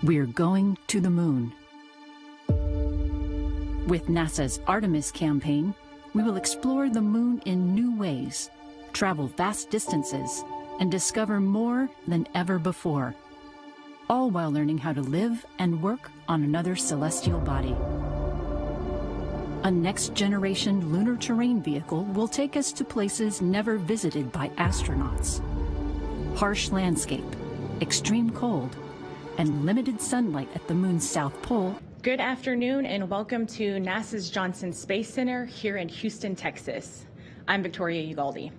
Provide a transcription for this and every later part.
We're going to the moon. With NASA's Artemis campaign, we will explore the moon in new ways, travel vast distances, and discover more than ever before, all while learning how to live and work on another celestial body. A next-generation lunar terrain vehicle will take us to places never visited by astronauts. Harsh landscape, extreme cold, and limited sunlight at the moon's south pole. Good afternoon and welcome to NASA's Johnson Space Center here in Houston, Texas. I'm Victoria Ugaldi.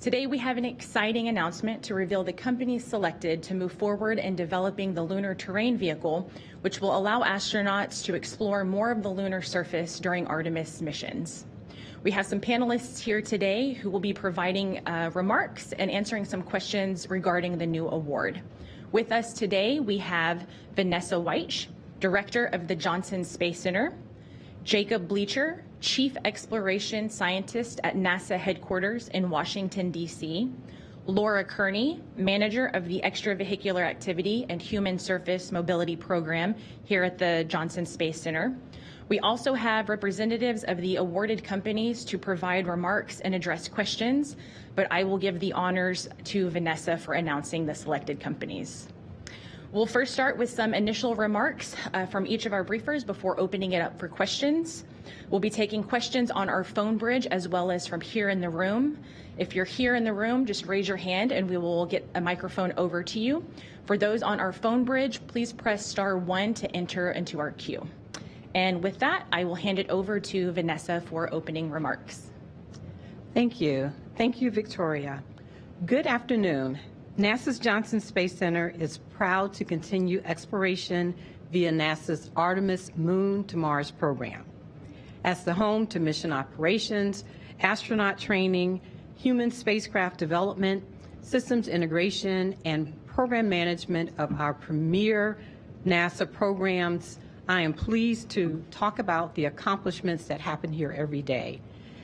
Today we have an exciting announcement to reveal the companies selected to move forward in developing the Lunar Terrain Vehicle, which will allow astronauts to explore more of the lunar surface during Artemis missions. We have some panelists here today who will be providing remarks and answering some questions regarding the new award. With us today, we have Vanessa Wyche, Director of the Johnson Space Center, Jacob Bleacher, Chief Exploration Scientist at NASA headquarters in Washington, D.C., Lara Kearney, Manager of the Extravehicular Activity and Human Surface Mobility Program here at the Johnson Space Center. We also have representatives of the awarded companies to provide remarks and address questions, but I will give the honors to Vanessa for announcing the selected companies. We'll first start with some initial remarks from each of our briefers before opening it up for questions. We'll be taking questions on our phone bridge as well as from here in the room. If you're here in the room, just raise your hand and we will get a microphone over to you. For those on our phone bridge, please press *1 to enter into our queue. And with that, I will hand it over to Vanessa for opening remarks. Thank you. Thank you, Victoria. Good afternoon. NASA's Johnson Space Center is proud to continue exploration via NASA's Artemis Moon to Mars program. As the home to mission operations, astronaut training, human spacecraft development, systems integration, and program management of our premier NASA programs, I am pleased to talk about the accomplishments that happen here every day.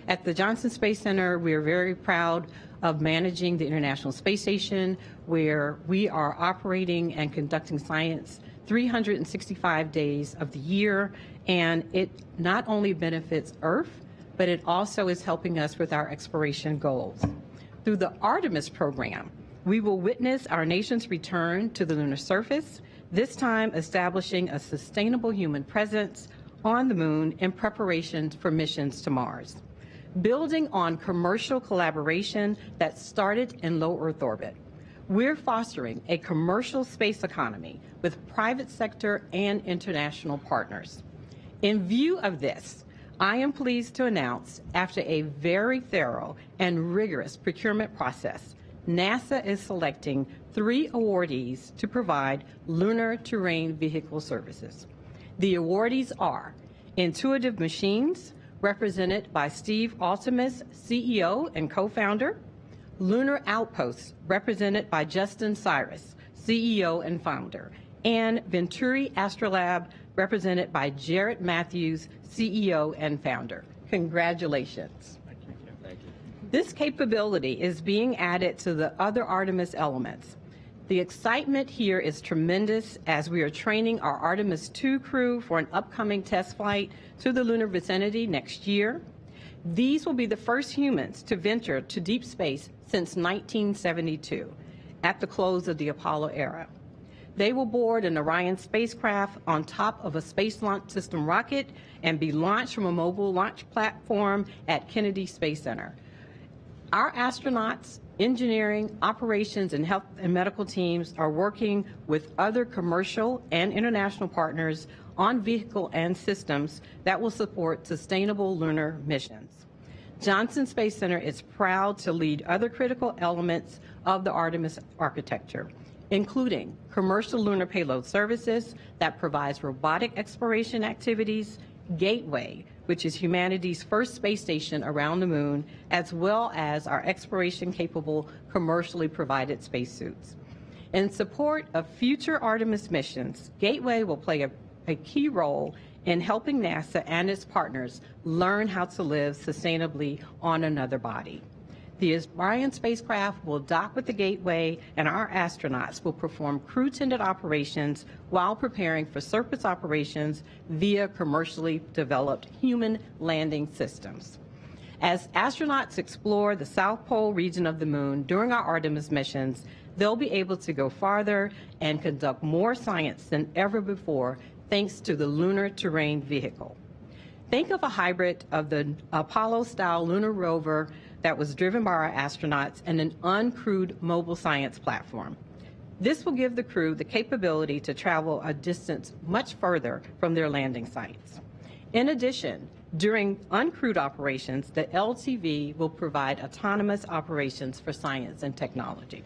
At the Johnson Space Center, we are very proud of managing the International Space Station, where we are operating and conducting science 365 days of the year, and it not only benefits Earth, but it also is helping us with our exploration goals. Through the Artemis program, we will witness our nation's return to the lunar surface, this time establishing a sustainable human presence on the moon in preparation for missions to Mars. Building on commercial collaboration that started in low Earth orbit, we're fostering a commercial space economy with private sector and international partners. In view of this, I am pleased to announce, after a very thorough and rigorous procurement process, NASA is selecting 3 awardees to provide Lunar Terrain Vehicle services. The awardees are Intuitive Machines, represented by Steve Artemis, CEO and co-founder; Lunar Outposts, represented by Justin Cyrus, CEO and founder; and Venturi Astrolab, represented by Jared Matthews, CEO and founder. Congratulations. Thank you. Thank you. This capability is being added to the other Artemis elements. The excitement here is tremendous as we are training our Artemis II crew for an upcoming test flight to the lunar vicinity next year. These will be the first humans to venture to deep space since 1972, at the close of the Apollo era. They will board an Orion spacecraft on top of a Space Launch System rocket and be launched from a mobile launch platform at Kennedy Space Center. Our astronauts, engineering, operations, and health and medical teams are working with other commercial and international partners on vehicle and systems that will support sustainable lunar missions. Johnson Space Center is proud to lead other critical elements of the Artemis architecture, including commercial lunar payload services that provides robotic exploration activities, Gateway, which is humanity's first space station around the moon, as well as our exploration-capable, commercially provided spacesuits. In support of future Artemis missions, Gateway will play a key role in helping NASA and its partners learn how to live sustainably on another body. The Orion spacecraft will dock with the Gateway, and our astronauts will perform crew-tended operations while preparing for surface operations via commercially developed human landing systems. As astronauts explore the South Pole region of the Moon during our Artemis missions, they'll be able to go farther and conduct more science than ever before thanks to the Lunar Terrain Vehicle. Think of a hybrid of the Apollo-style lunar rover that was driven by our astronauts and an uncrewed mobile science platform. This will give the crew the capability to travel a distance much further from their landing sites. In addition, during uncrewed operations, the LTV will provide autonomous operations for science and technology.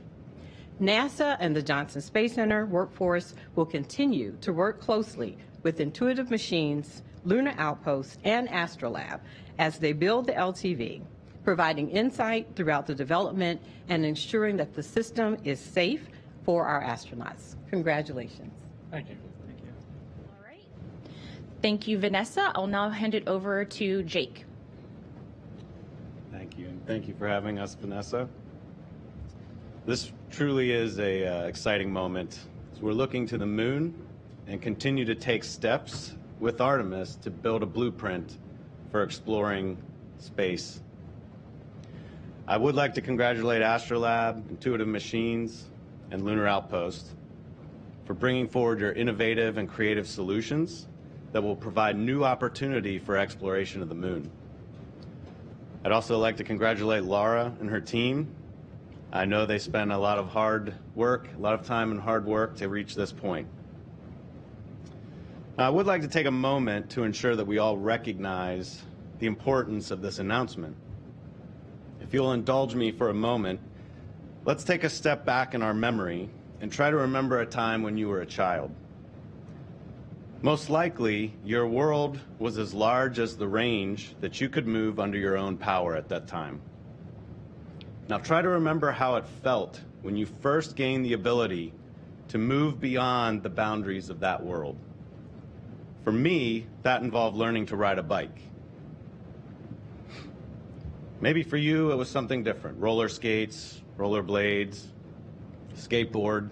NASA and the Johnson Space Center workforce will continue to work closely with Intuitive Machines, Lunar Outpost, and Astrolab as they build the LTV, providing insight throughout the development and ensuring that the system is safe for our astronauts. Congratulations. Thank you. Thank you. All right. Thank you, Vanessa. I'll now hand it over to Jake. Thank you, and thank you for having us, Vanessa. This truly is a exciting moment as we're looking to the moon and continue to take steps with Artemis to build a blueprint for exploring space. I would like to congratulate Astrolab, Intuitive Machines, and Lunar Outpost for bringing forward your innovative and creative solutions that will provide new opportunity for exploration of the moon. I'd also like to congratulate Lara and her team. I know they spent a lot of hard work, a lot of time and hard work to reach this point. I would like to take a moment to ensure that we all recognize the importance of this announcement. If you'll indulge me for a moment, let's take a step back in our memory and try to remember a time when you were a child. Most likely, your world was as large as the range that you could move under your own power at that time. Now try to remember how it felt when you first gained the ability to move beyond the boundaries of that world. For me, that involved learning to ride a bike. Maybe for you, it was something different. Roller skates, roller blades, skateboard.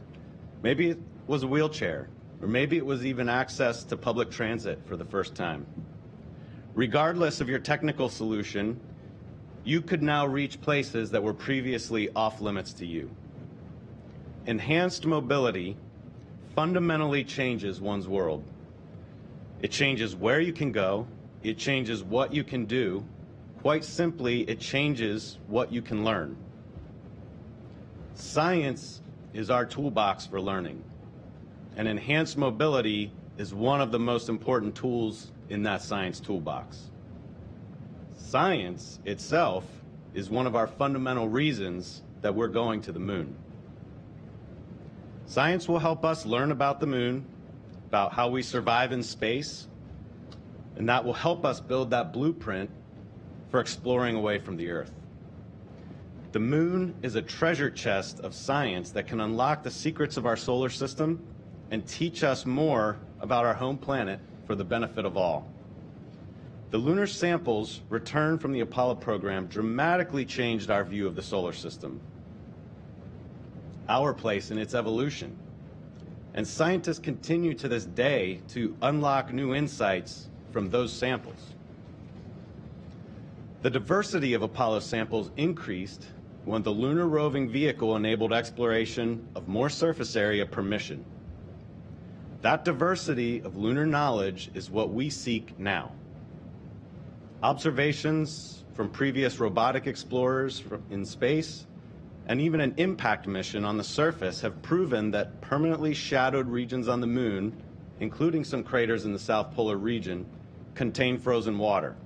Maybe it was a wheelchair, or maybe it was even access to public transit for the first time. Regardless of your technical solution, you could now reach places that were previously off limits to you. Enhanced mobility fundamentally changes one's world. It changes where you can go, it changes what you can do, quite simply, it changes what you can learn. Science is our toolbox for learning, and enhanced mobility is one of the most important tools in that science toolbox. Science itself is one of our fundamental reasons that we're going to the moon. Science will help us learn about the moon, about how we survive in space, and that will help us build that blueprint for exploring away from the Earth. The moon is a treasure chest of science that can unlock the secrets of our solar system and teach us more about our home planet for the benefit of all. The lunar samples returned from the Apollo program dramatically changed our view of the solar system, our place in its evolution. And scientists continue to this day to unlock new insights from those samples. The diversity of Apollo samples increased when the Lunar Roving Vehicle enabled exploration of more surface area per mission. That diversity of lunar knowledge is what we seek now. Observations from previous robotic explorers in space and even an impact mission on the surface have proven that permanently shadowed regions on the moon, including some craters in the South Polar region, contain frozen water.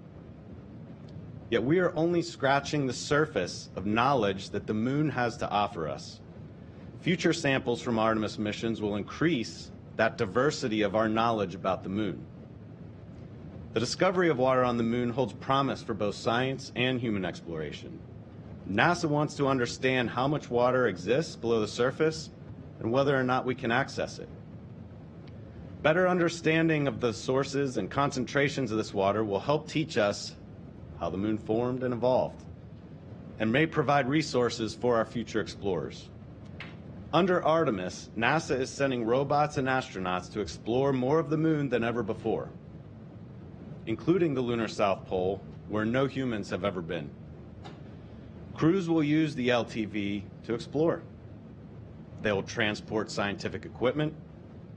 Yet we are only scratching the surface of knowledge that the moon has to offer us. Future samples from Artemis missions will increase that diversity of our knowledge about the moon. The discovery of water on the moon holds promise for both science and human exploration. NASA wants to understand how much water exists below the surface and whether or not we can access it. Better understanding of the sources and concentrations of this water will help teach us how the moon formed and evolved. and may provide resources for our future explorers. Under Artemis, NASA is sending robots and astronauts to explore more of the moon than ever before, including the lunar South Pole, where no humans have ever been. Crews will use the LTV to explore. They will transport scientific equipment,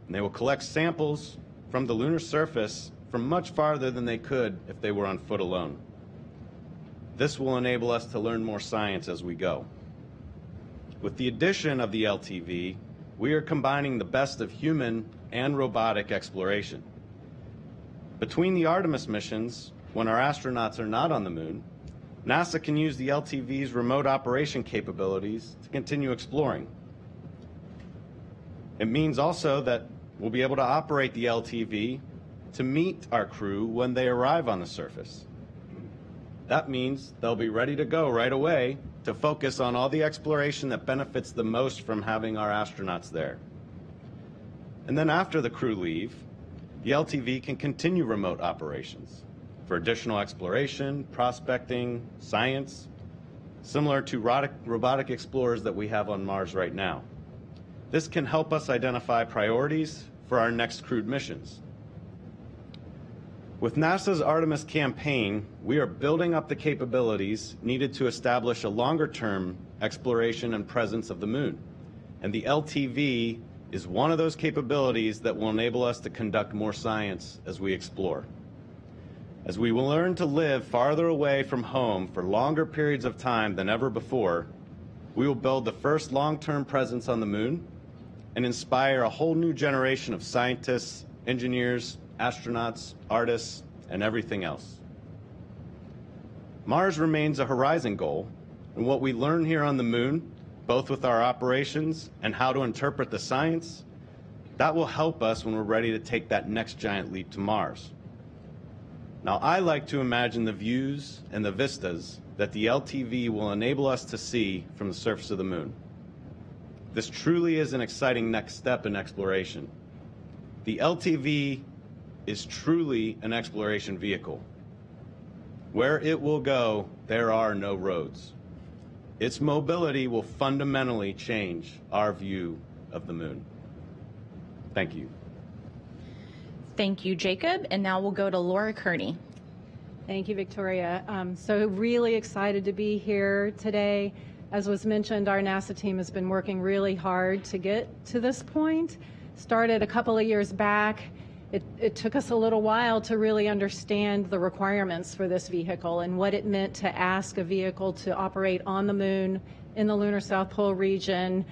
and they will collect samples from the lunar surface from much farther than they could if they were on foot alone. This will enable us to learn more science as we go. With the addition of the LTV, we are combining the best of human and robotic exploration. Between the Artemis missions, when our astronauts are not on the moon, NASA can use the LTV's remote operation capabilities to continue exploring. It means also that we'll be able to operate the LTV to meet our crew when they arrive on the surface. That means they'll be ready to go right away to focus on all the exploration that benefits the most from having our astronauts there. And then after the crew leave, the LTV can continue remote operations for additional exploration, prospecting, science, similar to robotic explorers that we have on Mars right now. This can help us identify priorities for our next crewed missions. With NASA's Artemis campaign, we are building up the capabilities needed to establish a longer-term exploration and presence of the moon. And the LTV is one of those capabilities that will enable us to conduct more science as we explore. As we will learn to live farther away from home for longer periods of time than ever before, we will build the first long-term presence on the moon and inspire a whole new generation of scientists, engineers, astronauts, artists, and everything else. Mars remains a horizon goal, and what we learn here on the moon, both with our operations and how to interpret the science, that will help us when we're ready to take that next giant leap to Mars. Now, I like to imagine the views and the vistas that the LTV will enable us to see from the surface of the moon. This truly is an exciting next step in exploration. The LTV is truly an exploration vehicle. Where it will go, there are no roads. Its mobility will fundamentally change our view of the moon. Thank you. Thank you, Jacob. And now we'll go to Lara Kearney. Thank you, Victoria. So really excited to be here today. As was mentioned, our NASA team has been working really hard to get to this point. Started a couple of years back. It took us a little while to really understand the requirements for this vehicle and what it meant to ask a vehicle to operate on the moon in the lunar South Pole region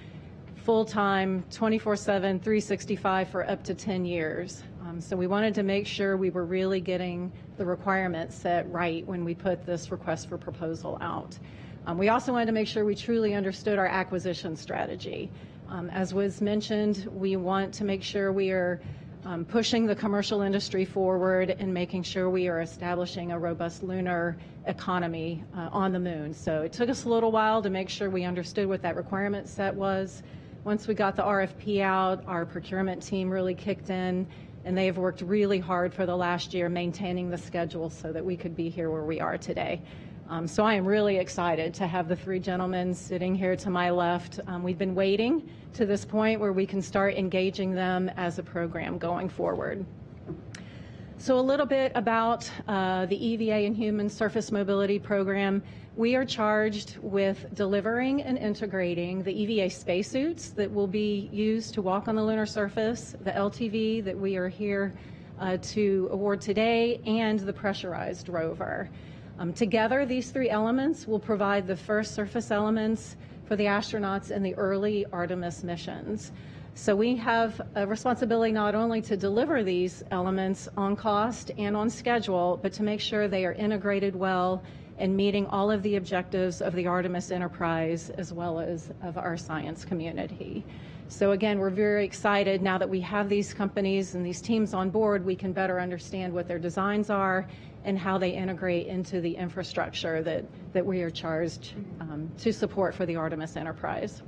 full-time, 24/7, 365 for up to 10 years. So we wanted to make sure we were really getting the requirements set right when we put this request for proposal out. We also wanted to make sure we truly understood our acquisition strategy. As was mentioned, we want to make sure we are pushing the commercial industry forward and making sure we are establishing a robust lunar economy on the moon. So it took us a little while to make sure we understood what that requirement set was. Once we got the RFP out, our procurement team really kicked in, and they have worked really hard for the last year maintaining the schedule so that we could be here where we are today. So I am really excited to have the three gentlemen sitting here to my left. We've been waiting to this point where we can start engaging them as a program going forward. So a little bit about the EVA and Human Surface Mobility Program. We are charged with delivering and integrating the EVA spacesuits that will be used to walk on the lunar surface, the LTV that we are here to award today, and the pressurized rover. Together, these three elements will provide the first surface elements for the astronauts in the early Artemis missions. So we have a responsibility not only to deliver these elements on cost and on schedule, but to make sure they are integrated well and meeting all of the objectives of the Artemis enterprise as well as of our science community. So again, we're very excited now that we have these companies and these teams on board, we can better understand what their designs are and how they integrate into the infrastructure that we are charged to support for the Artemis enterprise.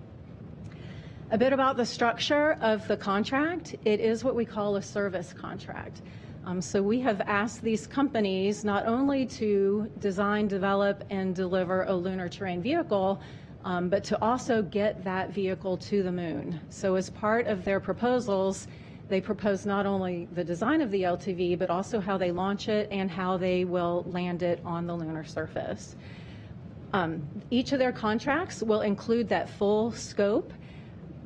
A bit about the structure of the contract. It is what we call a service contract. So we have asked these companies not only to design, develop, and deliver a lunar terrain vehicle, but to also get that vehicle to the moon. So as part of their proposals, they propose not only the design of the LTV, but also how they launch it and how they will land it on the lunar surface. Each of their contracts will include that full scope,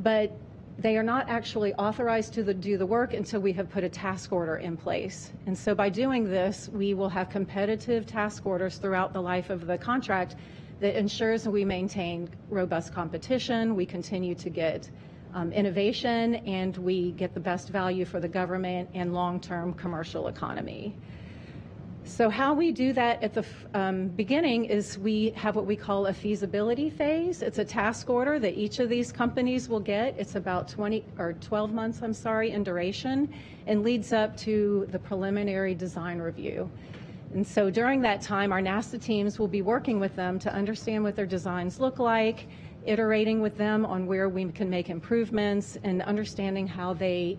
but they are not actually authorized to do the work until we have put a task order in place. And so by doing this, we will have competitive task orders throughout the life of the contract that ensures we maintain robust competition, we continue to get innovation, and we get the best value for the government and long-term commercial economy. So how we do that at the beginning is we have what we call a feasibility phase. It's a task order that each of these companies will get. It's about 12 months, in duration, and leads up to the preliminary design review. And so during that time, our NASA teams will be working with them to understand what their designs look like, iterating with them on where we can make improvements, and understanding how they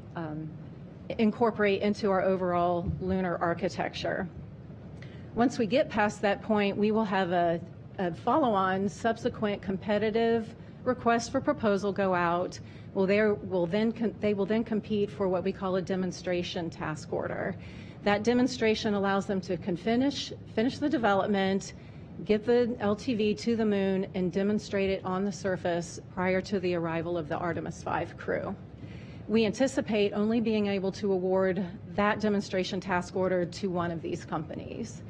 incorporate into our overall lunar architecture. Once we get past that point, we will have a follow-on subsequent competitive request for proposal go out. They will then compete for what we call a demonstration task order. That demonstration allows them to finish the development, get the LTV to the moon, and demonstrate it on the surface prior to the arrival of the Artemis 5 crew. We anticipate only being able to award that demonstration task order to one of these companies.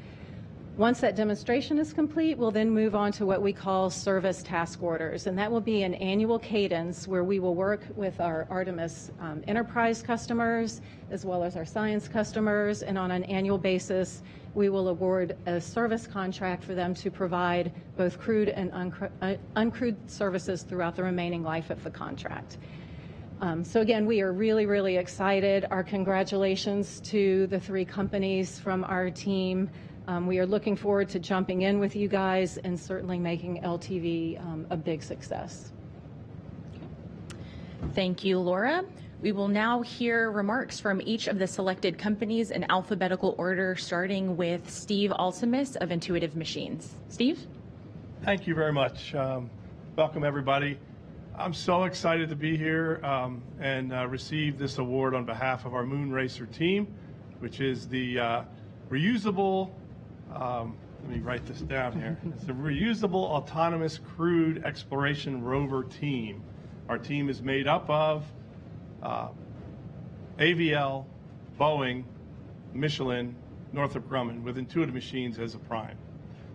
Once that demonstration is complete, we'll then move on to what we call service task orders, and that will be an annual cadence where we will work with our Artemis enterprise customers as well as our science customers, and on an annual basis, we will award a service contract for them to provide both crewed and uncrewed services throughout the remaining life of the contract. So again, we are really, really excited. Our congratulations to the 3 companies from our team. We are looking forward to jumping in with you guys and certainly making LTV a big success. Thank you, Laura. We will now hear remarks from each of the selected companies in alphabetical order, starting with Steve Altemis of Intuitive Machines. Steve? Thank you very much. Welcome, everybody. I'm so excited to be here and receive this award on behalf of our Moon Racer team, which is the reusable, let me write this down here. It's the Reusable Autonomous Crewed Exploration Rover Team. Our team is made up of AVL, Boeing, Michelin, Northrop Grumman, with Intuitive Machines as a prime.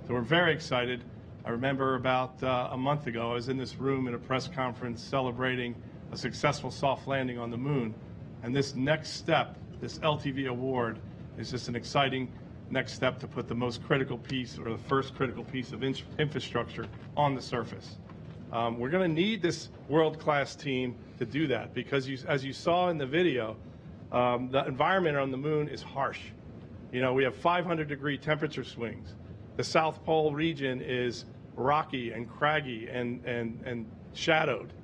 So we're very excited. I remember about a month ago, I was in this room at a press conference celebrating a successful soft landing on the moon. And this next step, this LTV award, is just an exciting next step to put the most critical piece, or the first critical piece of infrastructure on the surface. We're going to need this world-class team to do that because, as you saw in the video, the environment on the moon is harsh. You know, we have 500-degree temperature swings. The South Pole region is rocky and craggy and shadowed.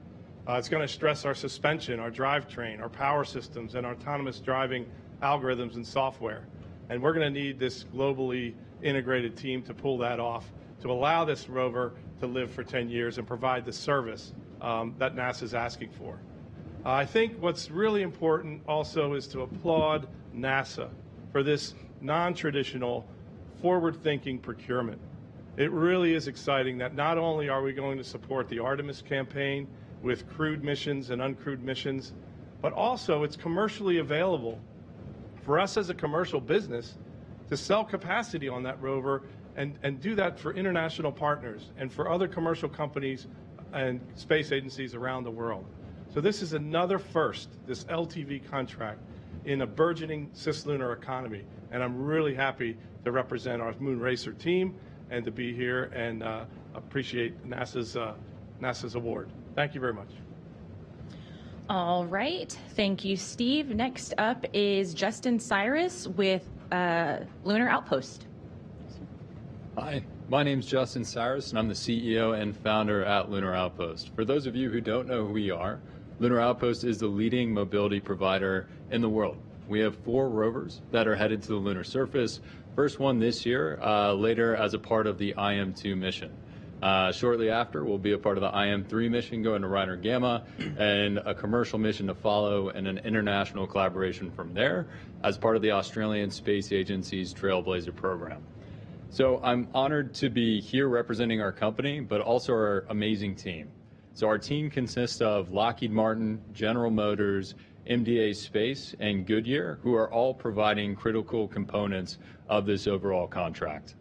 It's going to stress our suspension, our drivetrain, our power systems, and our autonomous driving algorithms and software. And we're going to need this globally integrated team to pull that off, to allow this rover to live for 10 years and provide the service that NASA is asking for. I think what's really important also is to applaud NASA for this non-traditional, forward-thinking procurement. It really is exciting that not only are we going to support the Artemis campaign with crewed missions and uncrewed missions, but also it's commercially available for us as a commercial business to sell capacity on that rover and do that for international partners and for other commercial companies and space agencies around the world. So this is another first, this LTV contract in a burgeoning cislunar economy. And I'm really happy to represent our Moon Racer team and to be here and appreciate NASA's award. Thank you very much. All right. Thank you, Steve. Next up is Justin Cyrus with Lunar Outpost. Hi, my name's Justin Cyrus, and I'm the CEO and founder at Lunar Outpost. For those of you who don't know who we are, Lunar Outpost is the leading mobility provider in the world. We have 4 rovers that are headed to the lunar surface. First one this year, later as a part of the IM-2 mission. Shortly after, we'll be a part of the IM-3 mission going to Reiner Gamma, and a commercial mission to follow, and an international collaboration from there as part of the Australian Space Agency's Trailblazer program. So I'm honored to be here representing our company, but also our amazing team. So our team consists of Lockheed Martin, General Motors, MDA Space, and Goodyear, who are all providing critical components of this overall contract.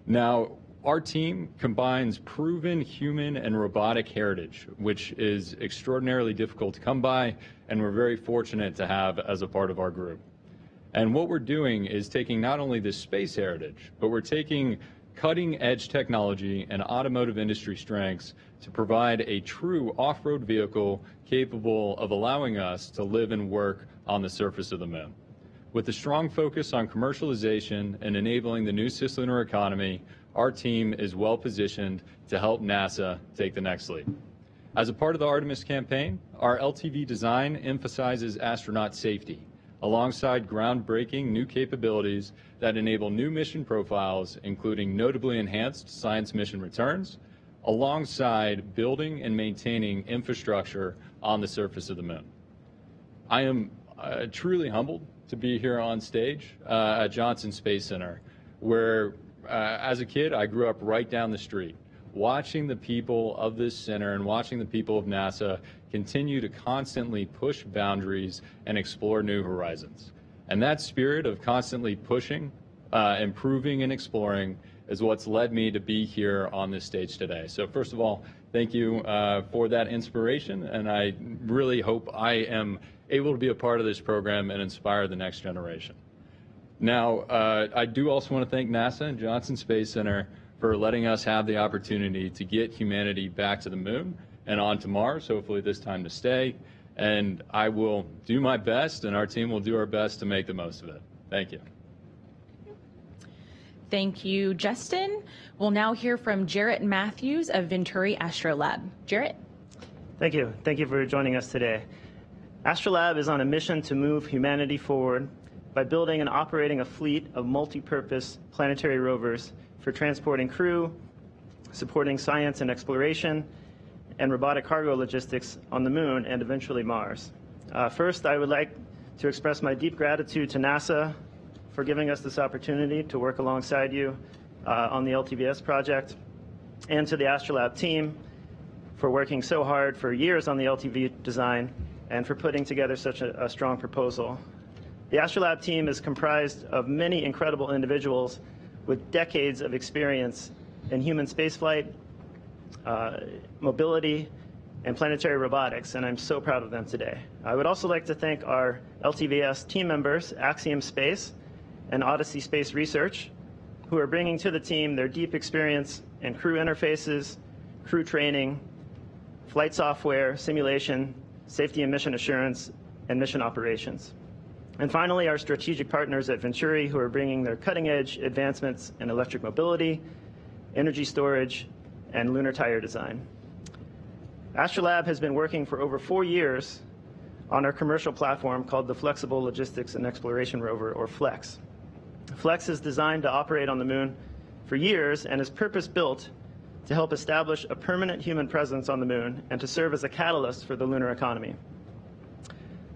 Now, our team combines proven human and robotic heritage, which is extraordinarily difficult to come by, and we're very fortunate to have as a part of our group. And what we're doing is taking not only this space heritage, but we're taking cutting-edge technology and automotive industry strengths to provide a true off-road vehicle capable of allowing us to live and work on the surface of the moon. With a strong focus on commercialization and enabling the new cislunar economy, our team is well positioned to help NASA take the next leap. As a part of the Artemis campaign, our LTV design emphasizes astronaut safety, alongside groundbreaking new capabilities that enable new mission profiles, including notably enhanced science mission returns, alongside building and maintaining infrastructure on the surface of the moon. I am truly humbled to be here on stage at Johnson Space Center, where as a kid I grew up right down the street, watching the people of this center and watching the people of NASA continue to constantly push boundaries and explore new horizons. And that spirit of constantly pushing, improving, and exploring is what's led me to be here on this stage today. So first of all, thank you for that inspiration, and I really hope I am able to be a part of this program and inspire the next generation. Now, I do also want to thank NASA and Johnson Space Center for letting us have the opportunity to get humanity back to the moon and on to Mars, hopefully this time to stay. And I will do my best, and our team will do our best to make the most of it. Thank you. Thank you, Justin. We'll now hear from Jarrett Matthews of Venturi Astrolab. Jarrett? Thank you. Thank you for joining us today. Astrolab is on a mission to move humanity forward by building and operating a fleet of multi-purpose planetary rovers for transporting crew, supporting science and exploration, and robotic cargo logistics on the moon and eventually Mars. First, I would like to express my deep gratitude to NASA for giving us this opportunity to work alongside you on the LTVS project, and to the Astrolab team for working so hard for years on the LTV design and for putting together such a strong proposal. The Astrolab team is comprised of many incredible individuals with decades of experience in human spaceflight, mobility, and planetary robotics, and I'm so proud of them today. I would also like to thank our LTVS team members, Axiom Space and Odyssey Space Research, who are bringing to the team their deep experience in crew interfaces, crew training, flight software, simulation, safety and mission assurance, and mission operations. And finally, our strategic partners at Venturi, who are bringing their cutting-edge advancements in electric mobility, energy storage, and lunar tire design. Astrolab has been working for over 4 years on our commercial platform called the Flexible Logistics and Exploration Rover, or FLEX. FLEX is designed to operate on the moon for years and is purpose-built to help establish a permanent human presence on the moon and to serve as a catalyst for the lunar economy.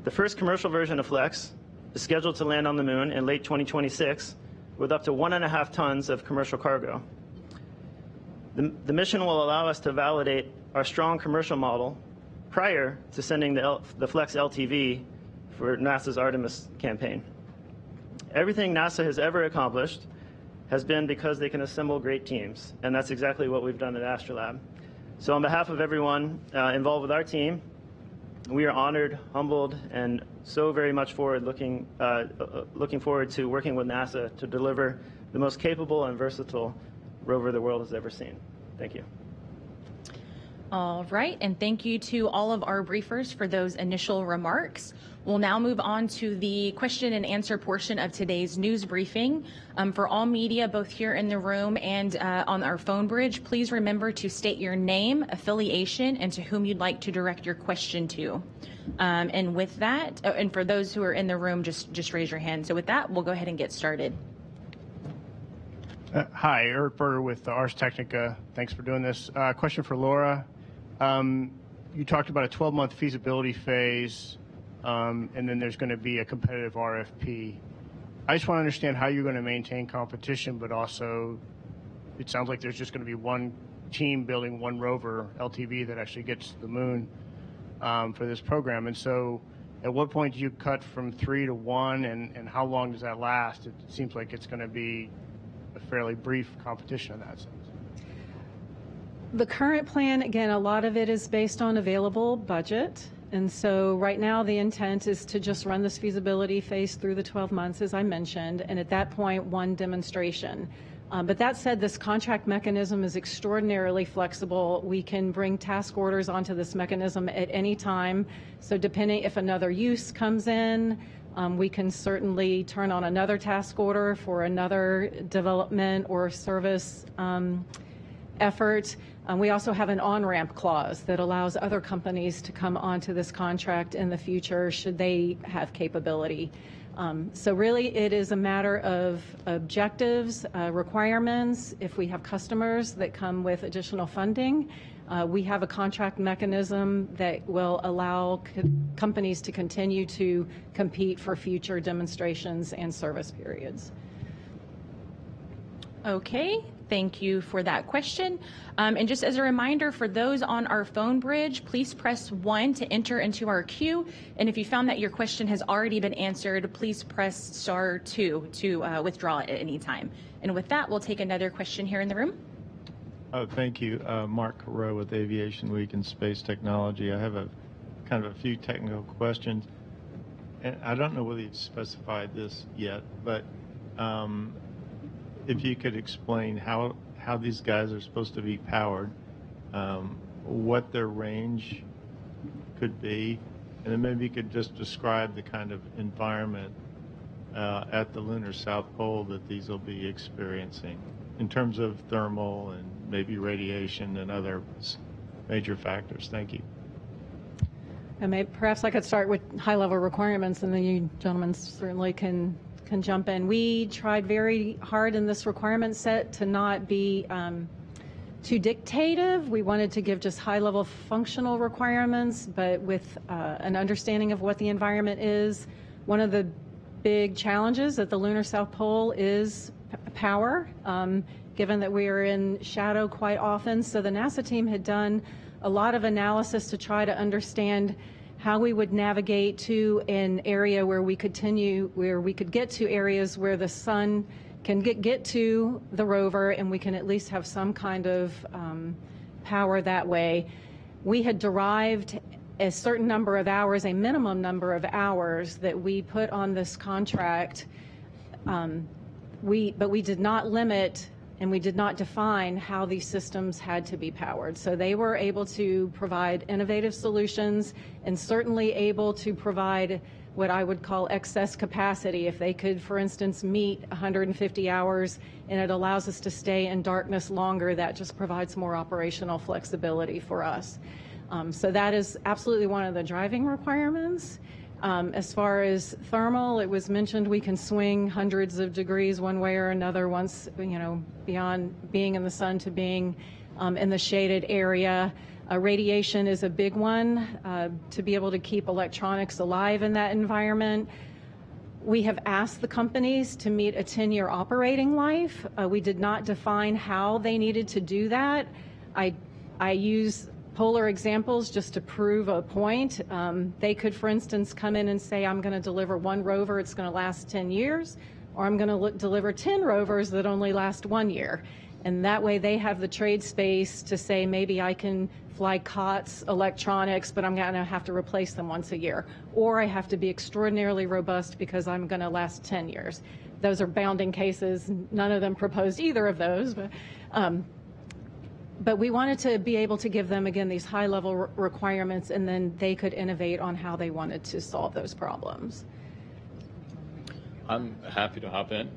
The first commercial version of FLEX is scheduled to land on the moon in late 2026 with up to 1.5 tons of commercial cargo. The mission will allow us to validate our strong commercial model prior to sending the FLEX LTV for NASA's Artemis campaign. Everything NASA has ever accomplished has been because they can assemble great teams, and that's exactly what we've done at Astrolab. So on behalf of everyone involved with our team, we are honored, humbled, and so very much looking forward to working with NASA to deliver the most capable and versatile rover the world has ever seen. Thank you. All right, and thank you to all of our briefers for those initial remarks. We'll now move on to the question and answer portion of today's news briefing. For all media, both here in the room and on our phone bridge, please remember to state your name, affiliation, and to whom you'd like to direct your question to. And with that, and for those who are in the room, just raise your hand. So with that, we'll go ahead and get started. Hi, Eric Berger with Ars Technica. Thanks for doing this. Question for Laura. You talked about a 12-month feasibility phase, and then there's going to be a competitive RFP. I just want to understand how you're going to maintain competition, but also it sounds like there's just going to be one team building one rover, LTV, that actually gets to the moon for this program. And so at what point do you cut from 3 to 1, and how long does that last? It seems like it's going to be a fairly brief competition in that sense. The current plan, again, a lot of it is based on available budget. And so right now the intent is to just run this feasibility phase through the 12 months, as I mentioned, and at that point, one demonstration. But that said, this contract mechanism is extraordinarily flexible. We can bring task orders onto this mechanism at any time. So depending if another use comes in, we can certainly turn on another task order for another development or service effort. We also have an on-ramp clause that allows other companies to come onto this contract in the future should they have capability. So really it is a matter of objectives, requirements. If we have customers that come with additional funding, we have a contract mechanism that will allow companies to continue to compete for future demonstrations and service periods. Okay, thank you for that question. And just as a reminder for those on our phone bridge, please press 1 to enter into our queue. And if you found that your question has already been answered, please press star 2 to withdraw it at any time. And with that, we'll take another question here in the room. Oh, thank you. Mark Carreau with Aviation Week and Space Technology. I have a few technical questions. And I don't know whether you've specified this yet, but if you could explain how these guys are supposed to be powered, what their range could be, and then maybe you could just describe the kind of environment at the lunar South Pole that these will be experiencing in terms of thermal and maybe radiation and other major factors. Thank you. And perhaps I could start with high-level requirements, and then you gentlemen certainly can jump in. We tried very hard in this requirement set to not be too dictative. We wanted to give just high-level functional requirements, but with an understanding of what the environment is. One of the big challenges at the lunar South Pole is power, given that we are in shadow quite often. So the NASA team had done a lot of analysis to try to understand how we would navigate to an area where we could get to areas where the sun can get to the rover, and we can at least have some kind of power that way. We had derived a certain number of hours, a minimum number of hours that we put on this contract. But we did not limit and we did not define how these systems had to be powered. So they were able to provide innovative solutions and certainly able to provide what I would call excess capacity. If they could, for instance, meet 150 hours and it allows us to stay in darkness longer, that just provides more operational flexibility for us. So that is absolutely one of the driving requirements. As far as thermal, it was mentioned we can swing hundreds of degrees one way or another once, beyond being in the sun to being in the shaded area. Radiation is a big one, to be able to keep electronics alive in that environment. We have asked the companies to meet a 10-year operating life. We did not define how they needed to do that. I use polar examples just to prove a point. They could, for instance, come in and say, I'm going to deliver one rover, it's going to last 10 years, or I'm going to deliver 10 rovers that only last 1 year. And that way they have the trade space to say, maybe I can fly COTS electronics, but I'm going to have to replace them once a year. Or I have to be extraordinarily robust because I'm going to last 10 years. Those are bounding cases. None of them proposed either of those. But But we wanted to be able to give them, again, these high-level requirements, and then they could innovate on how they wanted to solve those problems. I'm happy to hop in.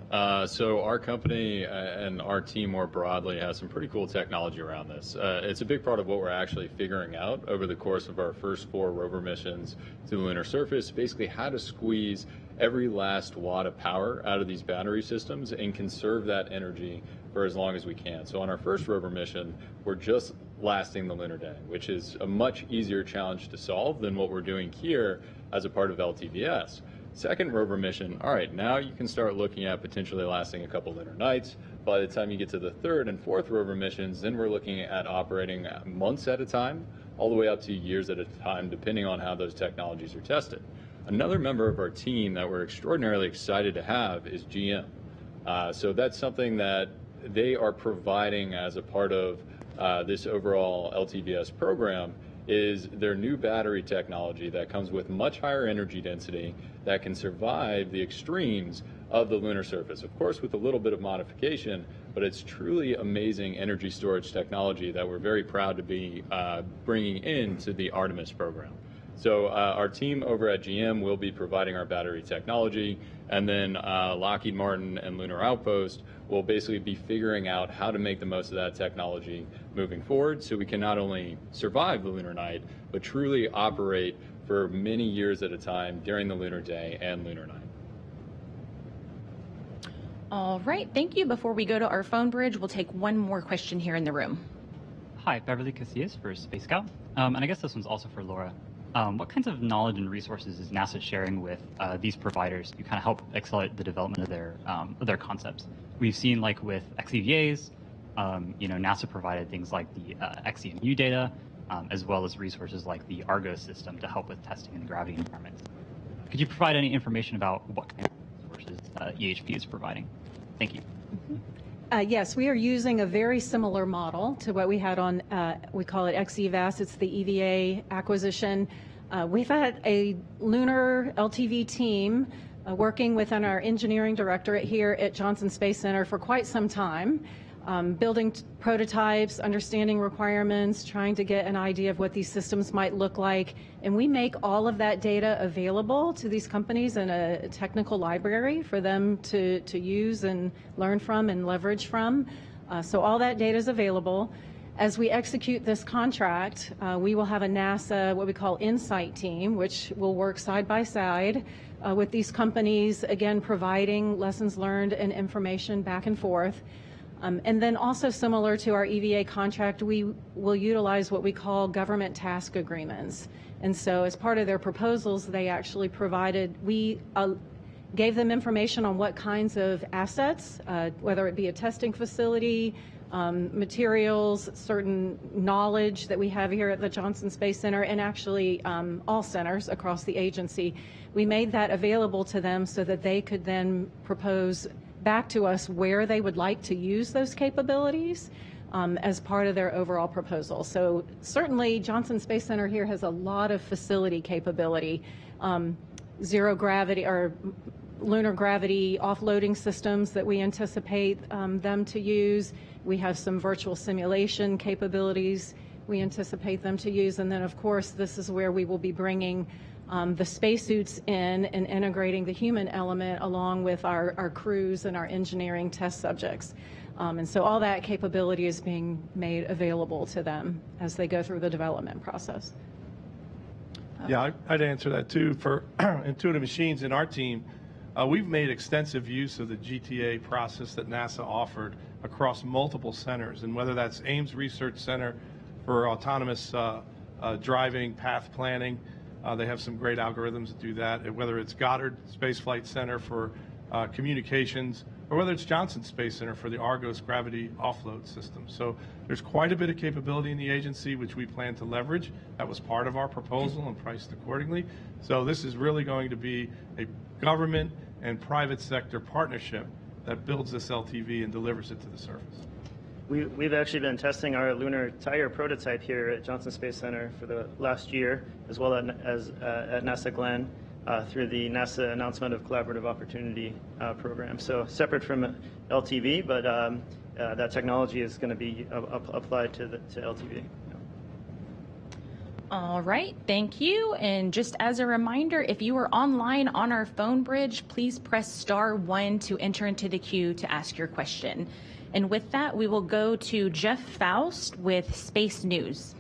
So our company and our team more broadly has some pretty cool technology around this. It's a big part of what we're actually figuring out over the course of our first 4 rover missions to the lunar surface, basically how to squeeze every last watt of power out of these battery systems and conserve that energy for as long as we can. So on our first rover mission, we're just lasting the lunar day, which is a much easier challenge to solve than what we're doing here as a part of LTVS. Second rover mission, all right, now you can start looking at potentially lasting a couple lunar nights. By the time you get to the third and fourth rover missions, then we're looking at operating months at a time, all the way up to years at a time, depending on how those technologies are tested. Another member of our team that we're extraordinarily excited to have is GM. So that's something that they are providing as a part of this overall LTVS program, is their new battery technology that comes with much higher energy density that can survive the extremes of the lunar surface. Of course, with a little bit of modification, but it's truly amazing energy storage technology that we're very proud to be bringing into the Artemis program. So our team over at GM will be providing our battery technology, and then Lockheed Martin and Lunar Outpost will basically be figuring out how to make the most of that technology moving forward, so we can not only survive the lunar night, but truly operate for many years at a time during the lunar day and lunar night. All right, thank you. Before we go to our phone bridge, we'll take one more question here in the room. Hi, Beverly Casillas for Space Scout. And I guess this one's also for Laura. What kinds of knowledge and resources is NASA sharing with these providers to kind of help accelerate the development of their concepts? We've seen, like with XEVAs, NASA provided things like the XEMU data, as well as resources like the Argos system to help with testing in gravity environments. Could you provide any information about what kind of resources EHP is providing? Thank you. Yes, we are using a very similar model to what we had on, we call it XEVAS. It's the EVA acquisition. We've had a lunar LTV team working within our engineering directorate here at Johnson Space Center for quite some time, building prototypes, understanding requirements, trying to get an idea of what these systems might look like. And we make all of that data available to these companies in a technical library for them to use and learn from and leverage from. So all that data is available. As we execute this contract, we will have a NASA, what we call Insight team, which will work side by side with these companies, again, providing lessons learned and information back and forth. And then also similar to our EVA contract, we will utilize what we call government task agreements. And so as part of their proposals, they actually provided, we gave them information on what kinds of assets, whether it be a testing facility, materials, certain knowledge that we have here at the Johnson Space Center, and actually all centers across the agency. We made that available to them so that they could then propose back to us where they would like to use those capabilities as part of their overall proposal. So certainly Johnson Space Center here has a lot of facility capability, zero gravity or lunar gravity offloading systems that we anticipate them to use. We have some virtual simulation capabilities we anticipate them to use. And then of course, this is where we will be bringing the spacesuits in and integrating the human element along with our crews and our engineering test subjects. And so all that capability is being made available to them as they go through the development process. Yeah, I'd answer that too. For Intuitive Machines in our team, we've made extensive use of the GTA process that NASA offered across multiple centers, and whether that's Ames Research Center for autonomous driving, path planning, they have some great algorithms that do that, whether it's Goddard Space Flight Center for communications, or whether it's Johnson Space Center for the Argos gravity offload system. So there's quite a bit of capability in the agency which we plan to leverage. That was part of our proposal and priced accordingly. So this is really going to be a government and private sector partnership that builds this LTV and delivers it to the surface. We've actually been testing our lunar tire prototype here at Johnson Space Center for the last year, as well as at NASA Glenn through the NASA Announcement of Collaborative Opportunity program. So separate from LTV, but that technology is going to be applied to LTV. All right, thank you. And just as a reminder, if you are online on our phone bridge, please press *1 to enter into the queue to ask your question. And with that, we will go to Jeff Faust with Space News.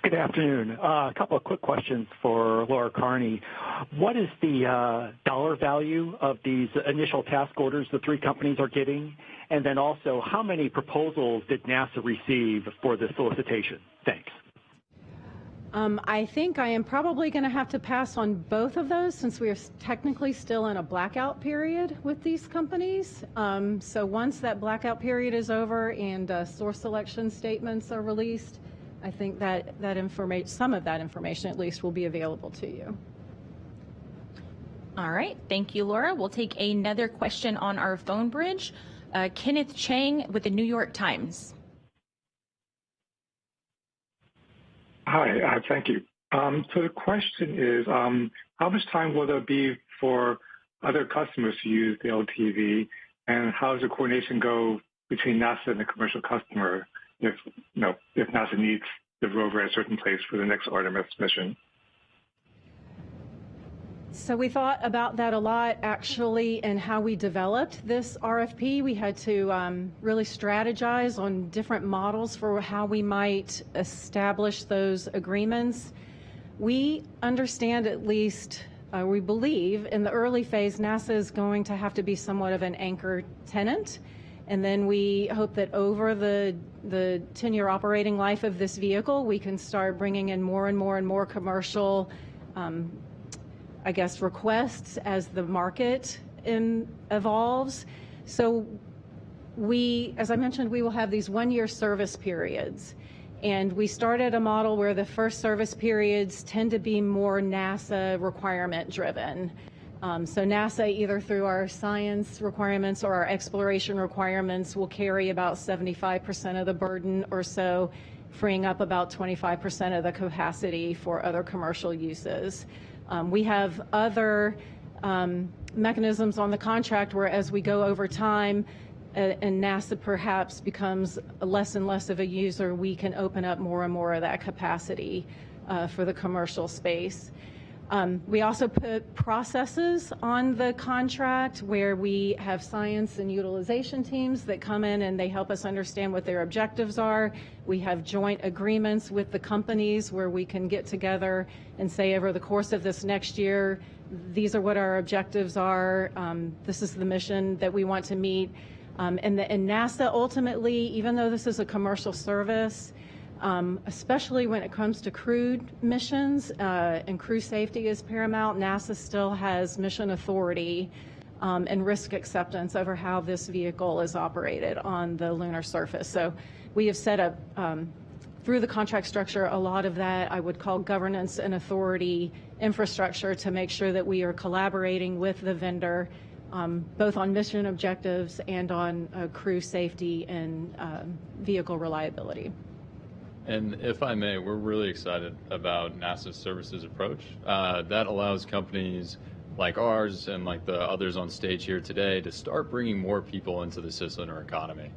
Good afternoon. A couple of quick questions for Lara Kearney. What is the dollar value of these initial task orders the three companies are getting? And then also, how many proposals did NASA receive for the solicitation? Thanks. I think I am probably going to have to pass on both of those since we are technically still in a blackout period with these companies. So once that blackout period is over and source selection statements are released, I think that some of that information at least will be available to you. All right, thank you, Laura. We'll take another question on our phone bridge. Kenneth Chang with the New York Times. Hi, thank you. So the question is, how much time will there be for other customers to use the LTV, and how does the coordination go between NASA and the commercial customer if NASA needs the rover at a certain place for the next Artemis mission? So we thought about that a lot, actually, and how we developed this RFP. We had to really strategize on different models for how we might establish those agreements. We understand, at least, we believe, in the early phase, NASA is going to have to be somewhat of an anchor tenant. And then we hope that over the 10-year operating life of this vehicle, we can start bringing in more and more and more commercial requests as the market evolves. So as I mentioned, we will have these one-year service periods. And we started a model where the first service periods tend to be more NASA requirement driven. So NASA, either through our science requirements or our exploration requirements, will carry about 75% of the burden or so, freeing up about 25% of the capacity for other commercial uses. We have other mechanisms on the contract where, as we go over time and NASA perhaps becomes less and less of a user, we can open up more and more of that capacity for the commercial space. We also put processes on the contract where we have science and utilization teams that come in and they help us understand what their objectives are. We have joint agreements with the companies where we can get together and say, over the course of this next year, these are what our objectives are. This is the mission that we want to meet. And NASA ultimately, even though this is a commercial service, especially when it comes to crewed missions and crew safety is paramount, NASA still has mission authority and risk acceptance over how this vehicle is operated on the lunar surface. So we have set up, through the contract structure, a lot of that I would call governance and authority infrastructure to make sure that we are collaborating with the vendor both on mission objectives and on crew safety and vehicle reliability. And if I may, we're really excited about NASA's services approach. That allows companies like ours and like the others on stage here today to start bringing more people into the cislunar economy.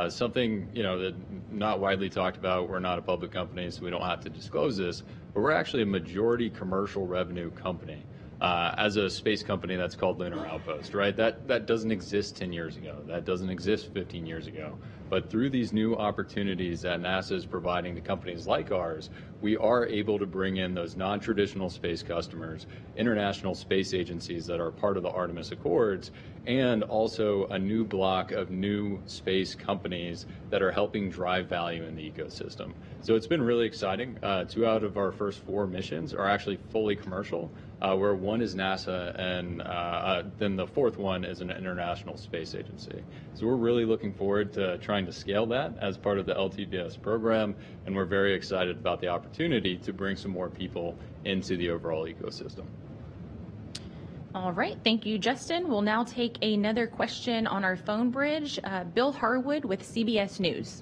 Something that not widely talked about. We're not a public company, so we don't have to disclose this, but we're actually a majority commercial revenue company. As a space company that's called Lunar Outpost, right? That doesn't exist 10 years ago. That doesn't exist 15 years ago. But through these new opportunities that NASA is providing to companies like ours, we are able to bring in those non-traditional space customers, international space agencies that are part of the Artemis Accords, and also a new block of new space companies that are helping drive value in the ecosystem. So it's been really exciting. 2 out of our first 4 missions are actually fully commercial, where one is NASA and then the 4th one is an international space agency. So we're really looking forward to trying to scale that as part of the LTVS program, and we're very excited about the opportunity to bring some more people into the overall ecosystem. All right, thank you, Justin. We'll now take another question on our phone bridge. Bill Harwood with CBS News.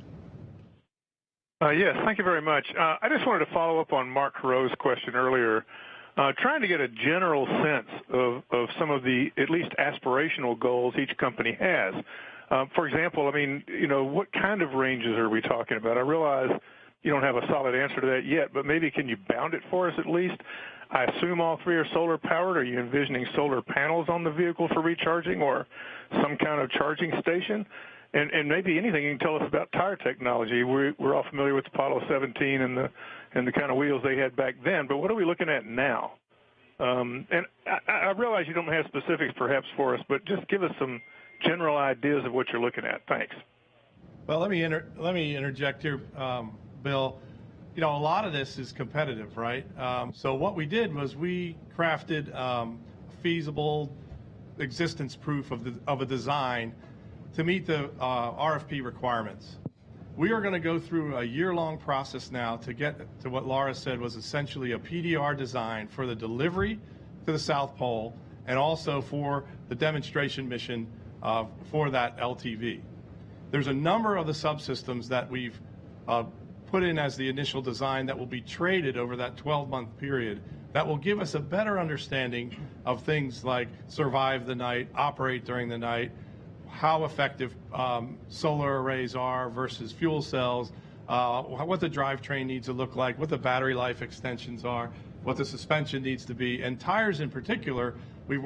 Yes, thank you very much. I just wanted to follow up on Mark Carreau's question earlier, trying to get a general sense of some of the at least aspirational goals each company has. For example, I mean, what kind of ranges are we talking about? I realize you don't have a solid answer to that yet, but maybe can you bound it for us at least? I assume all three are solar powered. Are you envisioning solar panels on the vehicle for recharging or some kind of charging station? And maybe anything you can tell us about tire technology. We're all familiar with Apollo 17 and the kind of wheels they had back then, but what are we looking at now? And I realize you don't have specifics perhaps for us, but just give us some general ideas of what you're looking at. Thanks. Well, let me interject here, Bill. A lot of this is competitive, right? So what we did was we crafted feasible existence proof of a design to meet the RFP requirements. We are going to go through a year-long process now to get to what Lara said was essentially a PDR design for the delivery to the South Pole and also for the demonstration mission for that LTV. There's a number of the subsystems that we've put in as the initial design that will be traded over that 12-month period that will give us a better understanding of things like survive the night, operate during the night, how effective solar arrays are versus fuel cells, what the drivetrain needs to look like, what the battery life extensions are, what the suspension needs to be, and tires in particular. We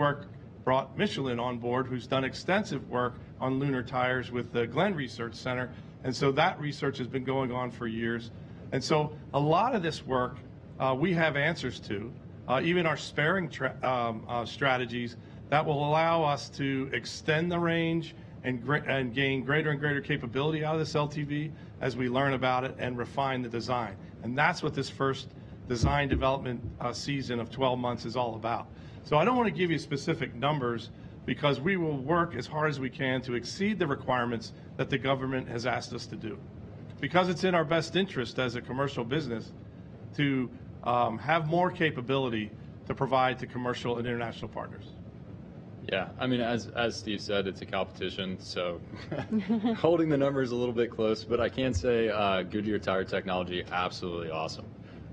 brought Michelin on board, who's done extensive work on lunar tires with the Glenn Research Center, and so that research has been going on for years. And so a lot of this work we have answers to, even our sparing strategies that will allow us to extend the range and gain greater and greater capability out of this LTV as we learn about it and refine the design. And that's what this first design development season of 12 months is all about. So I don't want to give you specific numbers because we will work as hard as we can to exceed the requirements that the government has asked us to do. Because it's in our best interest as a commercial business to have more capability to provide to commercial and international partners. Yeah, I mean, as Steve said, it's a competition, so holding the numbers a little bit close, but I can say Goodyear Tire Technology, absolutely awesome.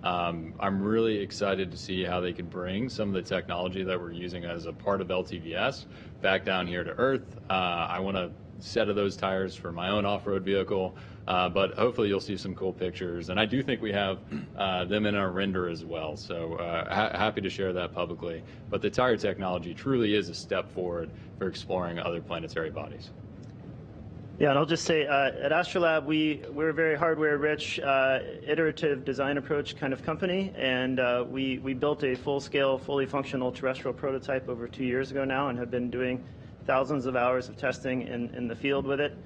I'm really excited to see how they can bring some of the technology that we're using as a part of LTVS back down here to Earth. I want a set of those tires for my own off-road vehicle, but hopefully you'll see some cool pictures. And I do think we have them in our render as well, so happy to share that publicly. But the tire technology truly is a step forward for exploring other planetary bodies. Yeah, and I'll just say at Astrolab, we're a very hardware-rich, iterative design approach kind of company, and we built a full-scale, fully functional terrestrial prototype over 2 years ago now and have been doing thousands of hours of testing in the field with it.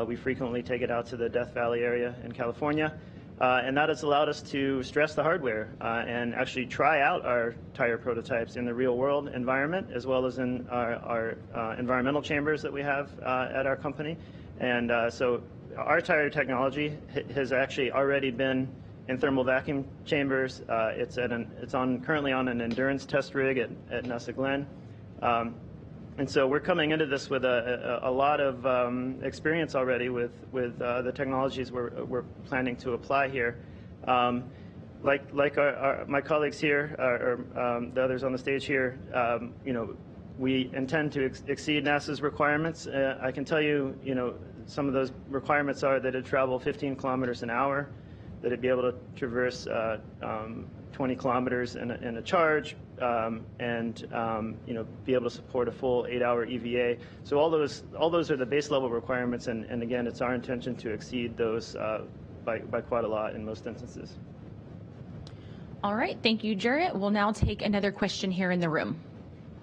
We frequently take it out to the Death Valley area in California, and that has allowed us to stress the hardware and actually try out our tire prototypes in the real-world environment as well as in our environmental chambers that we have at our company. And so our tire technology has actually already been in thermal vacuum chambers. It's currently on an endurance test rig at NASA Glenn. And so we're coming into this with a lot of experience already with the technologies we're planning to apply here. Like my colleagues here, or the others on the stage here, we intend to exceed NASA's requirements. I can tell you, some of those requirements are that it travel 15 kilometers an hour, that it be able to traverse 20 kilometers in a charge, and be able to support a full 8-hour EVA. So all those are the base level requirements, and again, it's our intention to exceed those by quite a lot in most instances. All right, thank you, Jarrett. We'll now take another question here in the room.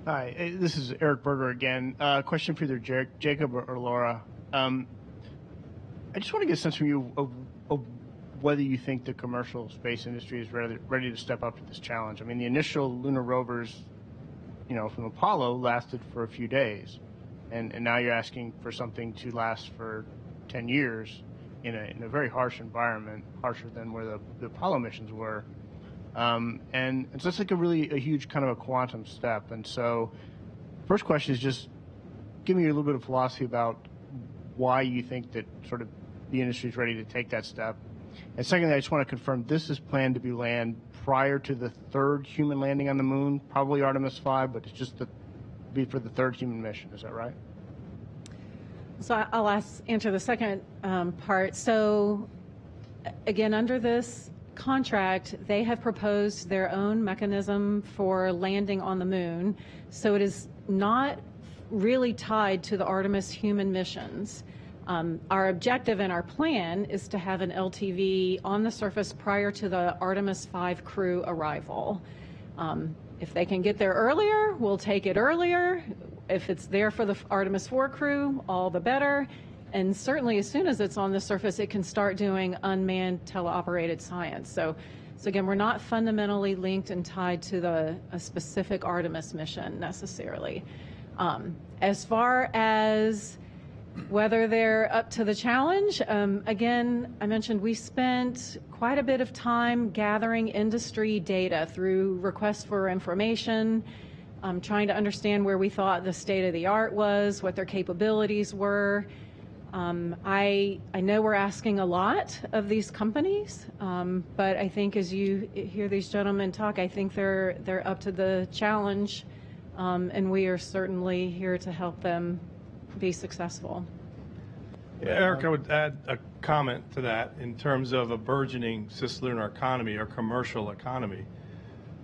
Hi, this is Eric Berger again. Question for either Jacob or Laura. I just want to get a sense from you of whether you think the commercial space industry is ready to step up to this challenge. I mean, the initial lunar rovers, from Apollo lasted for a few days, and now you're asking for something to last for 10 years in a very harsh environment, harsher than where the Apollo missions were. And so it's like a huge kind of a quantum step. And so first question is just give me a little bit of philosophy about why you think that sort of the industry is ready to take that step. And secondly, I just want to confirm this is planned to be landed prior to the third human landing on the moon, probably Artemis 5, but it's just be for the third human mission. Is that right? So I'll answer the second part. So again, under this contract, they have proposed their own mechanism for landing on the moon. So it is not really tied to the Artemis human missions. Our objective and our plan is to have an LTV on the surface prior to the Artemis 5 crew arrival. If they can get there earlier, we'll take it earlier. If it's there for the Artemis 4 crew, all the better. And certainly as soon as it's on the surface, it can start doing unmanned teleoperated science. So again, we're not fundamentally linked and tied to a specific Artemis mission necessarily. As far as whether they're up to the challenge, again, I mentioned we spent quite a bit of time gathering industry data through requests for information, trying to understand where we thought the state of the art was, what their capabilities were. I know we're asking a lot of these companies, but I think as you hear these gentlemen talk, I think they're up to the challenge, and we are certainly here to help them be successful. Yeah, Eric, I would add a comment to that in terms of a burgeoning cislunar economy or commercial economy.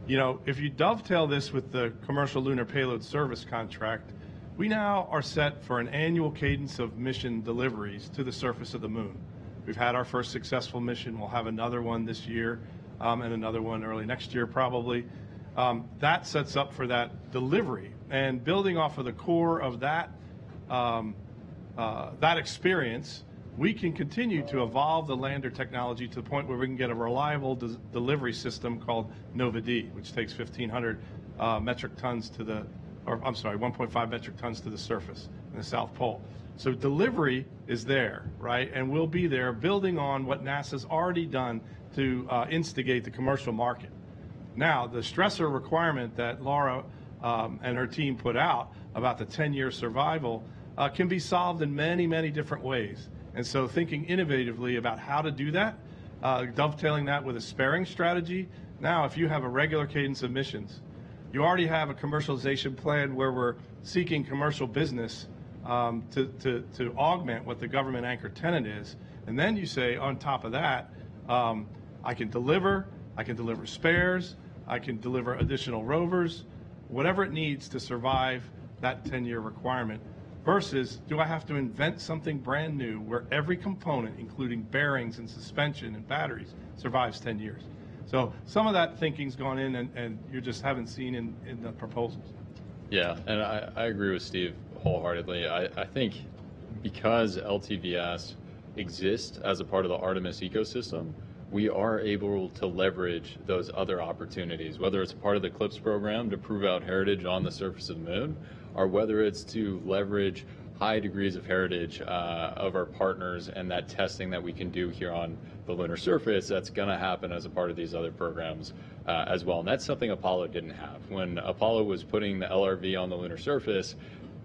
You know, if you dovetail this with the commercial lunar payload service contract, we now are set for an annual cadence of mission deliveries to the surface of the moon. We've had our first successful mission. We'll have another one this year and another one early next year probably. That sets up for that delivery. And building off of the core of that that experience, we can continue to evolve the lander technology to the point where we can get a reliable delivery system called Nova-D, which takes 1,500 metric tons to the, or I'm sorry, 1.5 metric tons to the surface in the South Pole. So delivery is there, right? And we'll be there building on what NASA's already done to instigate the commercial market. Now, the stressor requirement that Lara and her team put out about the 10-year survival can be solved in many, many different ways. And so thinking innovatively about how to do that, dovetailing that with a sparing strategy. Now, if you have a regular cadence of missions, you already have a commercialization plan where we're seeking commercial business to augment what the government anchor tenant is. And then you say, on top of that, I can deliver spares, I can deliver additional rovers, whatever it needs to survive that 10-year requirement. Versus, do I have to invent something brand new where every component, including bearings and suspension and batteries, survives 10 years? So some of that thinking's gone in and you just haven't seen in the proposals. Yeah, and I agree with Steve wholeheartedly. I think because LTVS exists as a part of the Artemis ecosystem, we are able to leverage those other opportunities, whether it's part of the CLIPS program to prove out heritage on the surface of the moon, or whether it's to leverage high degrees of heritage of our partners and that testing that we can do here on the lunar surface that's going to happen as a part of these other programs as well. And that's something Apollo didn't have. When Apollo was putting the LRV on the lunar surface,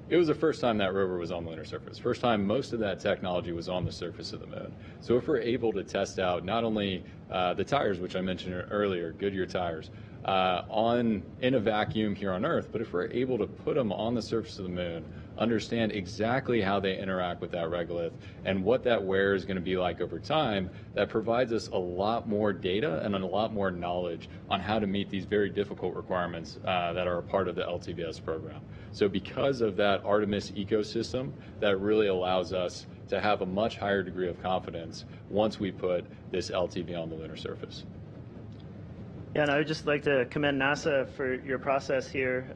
it was the first time that rover was on the lunar surface. First time most of that technology was on the surface of the moon. So if we're able to test out not only the tires, which I mentioned earlier, Goodyear tires, in a vacuum here on Earth, but if we're able to put them on the surface of the moon, understand exactly how they interact with that regolith and what that wear is going to be like over time, that provides us a lot more data and a lot more knowledge on how to meet these very difficult requirements that are a part of the LTVS program. So because of that Artemis ecosystem, that really allows us to have a much higher degree of confidence once we put this LTV on the lunar surface. Yeah, and I would just like to commend NASA for your process here.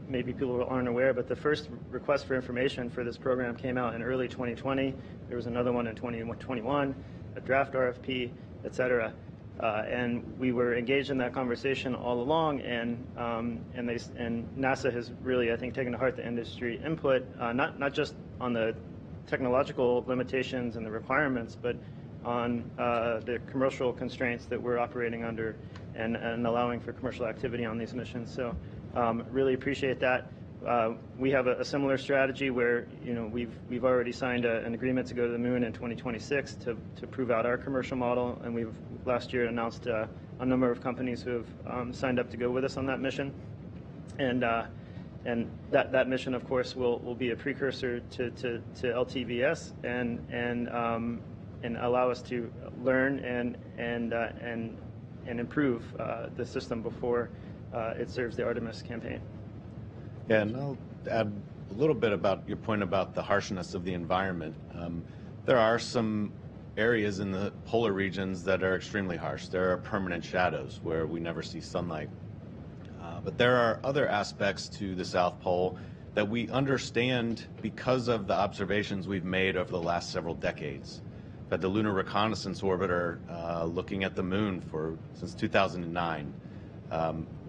Maybe people aren't aware, but the first request for information for this program came out in early 2020. There was another one in 2021, a draft RFP, et cetera. And we were engaged in that conversation all along, and NASA has really, I think, taken to heart the industry input, not just on the technological limitations and the requirements, but on the commercial constraints that we're operating under and allowing for commercial activity on these missions. So really appreciate that. We have a similar strategy where, you know, we've already signed an agreement to go to the moon in 2026 to prove out our commercial model, and we've last year announced a number of companies who have signed up to go with us on that mission. And that mission, of course, will be a precursor to LTVS and allow us to learn and improve the system before it serves the Artemis campaign. Yeah, and I'll add a little bit about your point about the harshness of the environment. There are some areas in the polar regions that are extremely harsh. There are permanent shadows where we never see sunlight. But there are other aspects to the South Pole that we understand because of the observations we've made over the last several decades. But the Lunar Reconnaissance Orbiter, looking at the moon since 2009,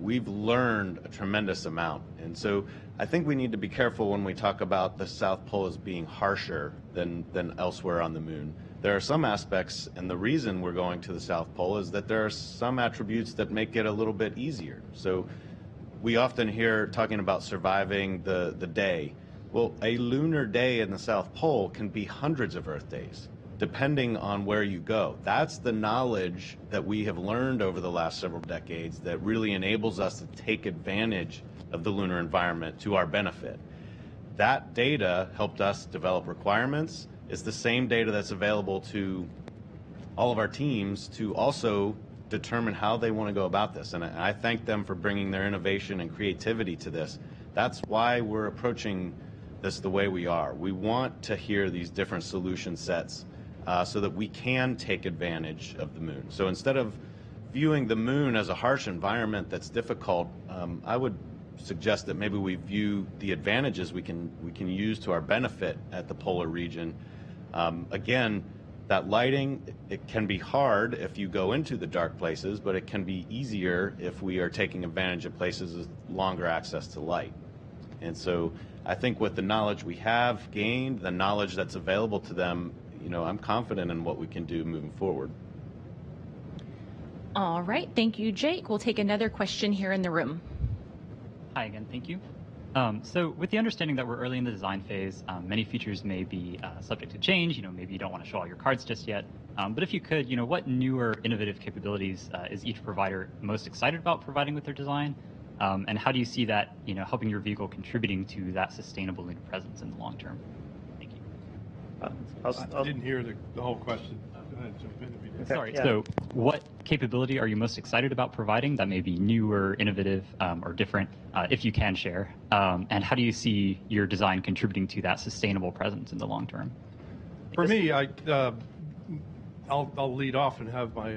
we've learned a tremendous amount. And so I think we need to be careful when we talk about the South Pole as being harsher than elsewhere on the moon. There are some aspects, and the reason we're going to the South Pole is that there are some attributes that make it a little bit easier. So we often hear talking about surviving the day. Well, a lunar day in the South Pole can be hundreds of Earth days, depending on where you go. That's the knowledge that we have learned over the last several decades that really enables us to take advantage of the lunar environment to our benefit. That data helped us develop requirements. It's the same data that's available to all of our teams to also determine how they want to go about this. And I thank them for bringing their innovation and creativity to this. That's why we're approaching this the way we are. We want to hear these different solution sets so that we can take advantage of the moon. So instead of viewing the moon as a harsh environment that's difficult, I would suggest that maybe we view the advantages we can use to our benefit at the polar region. Again, that lighting, it can be hard if you go into the dark places, but it can be easier if we are taking advantage of places with longer access to light. And so I think with the knowledge we have gained, the knowledge that's available to them, I'm confident in what we can do moving forward. All right, thank you, Jake. We'll take another question here in the room. Hi again, thank you. So with the understanding that we're early in the design phase, many features may be subject to change. Maybe you don't want to show all your cards just yet. But if you could, what newer innovative capabilities is each provider most excited about providing with their design? And how do you see that, helping your vehicle contributing to that sustainable lunar presence in the long term? Thank you. I didn't hear the whole question. Go ahead, jump in if you did. Sorry. Yeah. So what capability are you most excited about providing that may be new or innovative or different, if you can share? And how do you see your design contributing to that sustainable presence in the long term? For me, I'll lead off and have my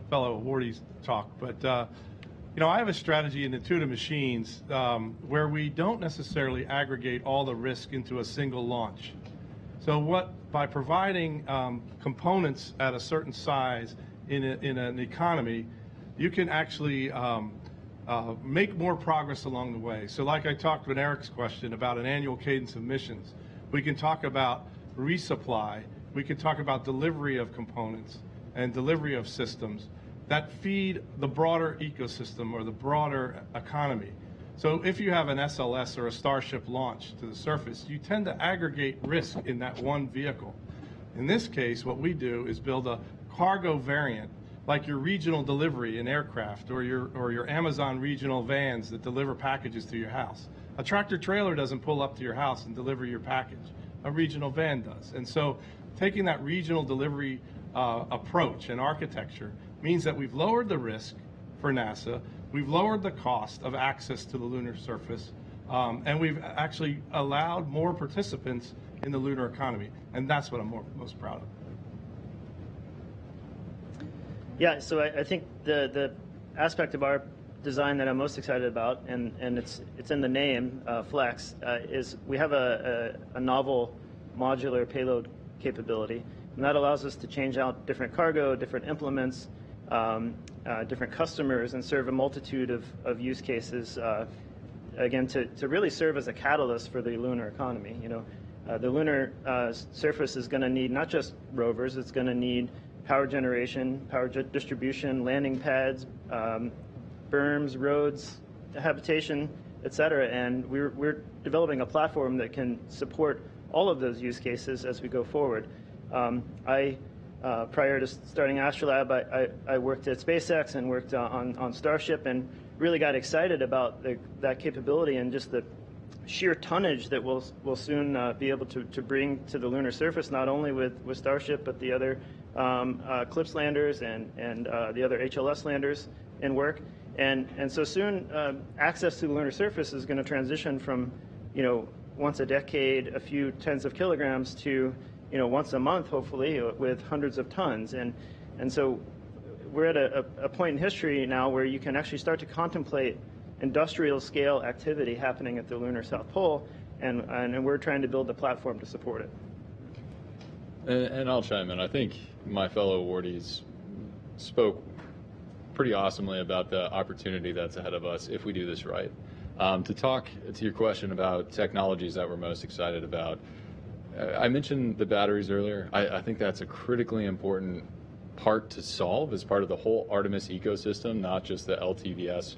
fellow awardees talk. But, I have a strategy in Intuitive Machines where we don't necessarily aggregate all the risk into a single launch. So by providing components at a certain size in an economy, you can actually make more progress along the way. So like I talked with Eric's question about an annual cadence of missions, we can talk about resupply, we can talk about delivery of components and delivery of systems that feed the broader ecosystem or the broader economy. So if you have an SLS or a Starship launch to the surface, you tend to aggregate risk in that one vehicle. In this case, what we do is build a cargo variant, like your regional delivery in aircraft or your Amazon regional vans that deliver packages to your house. A tractor trailer doesn't pull up to your house and deliver your package. A regional van does. And so taking that regional delivery approach and architecture means that we've lowered the risk for NASA, we've lowered the cost of access to the lunar surface, and we've actually allowed more participants in the lunar economy. And that's what I'm most proud of. Yeah, so I think the aspect of our design that I'm most excited about, and it's in the name, Flex, is we have a novel modular payload capability, and that allows us to change out different cargo, different implements, different customers, and serve a multitude of use cases, again, to really serve as a catalyst for the lunar economy. The lunar surface is going to need not just rovers, it's going to need power generation, power distribution, landing pads, berms, roads, habitation, et cetera. And we're developing a platform that can support all of those use cases as we go forward. I Prior to starting Astrolab, I worked at SpaceX and worked on Starship, and really got excited about that capability and just the sheer tonnage that we'll soon be able to bring to the lunar surface, not only with Starship, but the other CLIPS landers and the other HLS landers in work. And so soon, access to the lunar surface is going to transition from, once a decade, a few tens of kilograms to, once a month, hopefully, with hundreds of tons. And so we're at a point in history now where you can actually start to contemplate industrial scale activity happening at the lunar South Pole, and we're trying to build the platform to support it. And I'll chime in. I think my fellow awardees spoke pretty awesomely about the opportunity that's ahead of us if we do this right. To talk to your question about technologies that we're most excited about, I mentioned the batteries earlier. I think that's a critically important part to solve as part of the whole Artemis ecosystem, not just the LTVS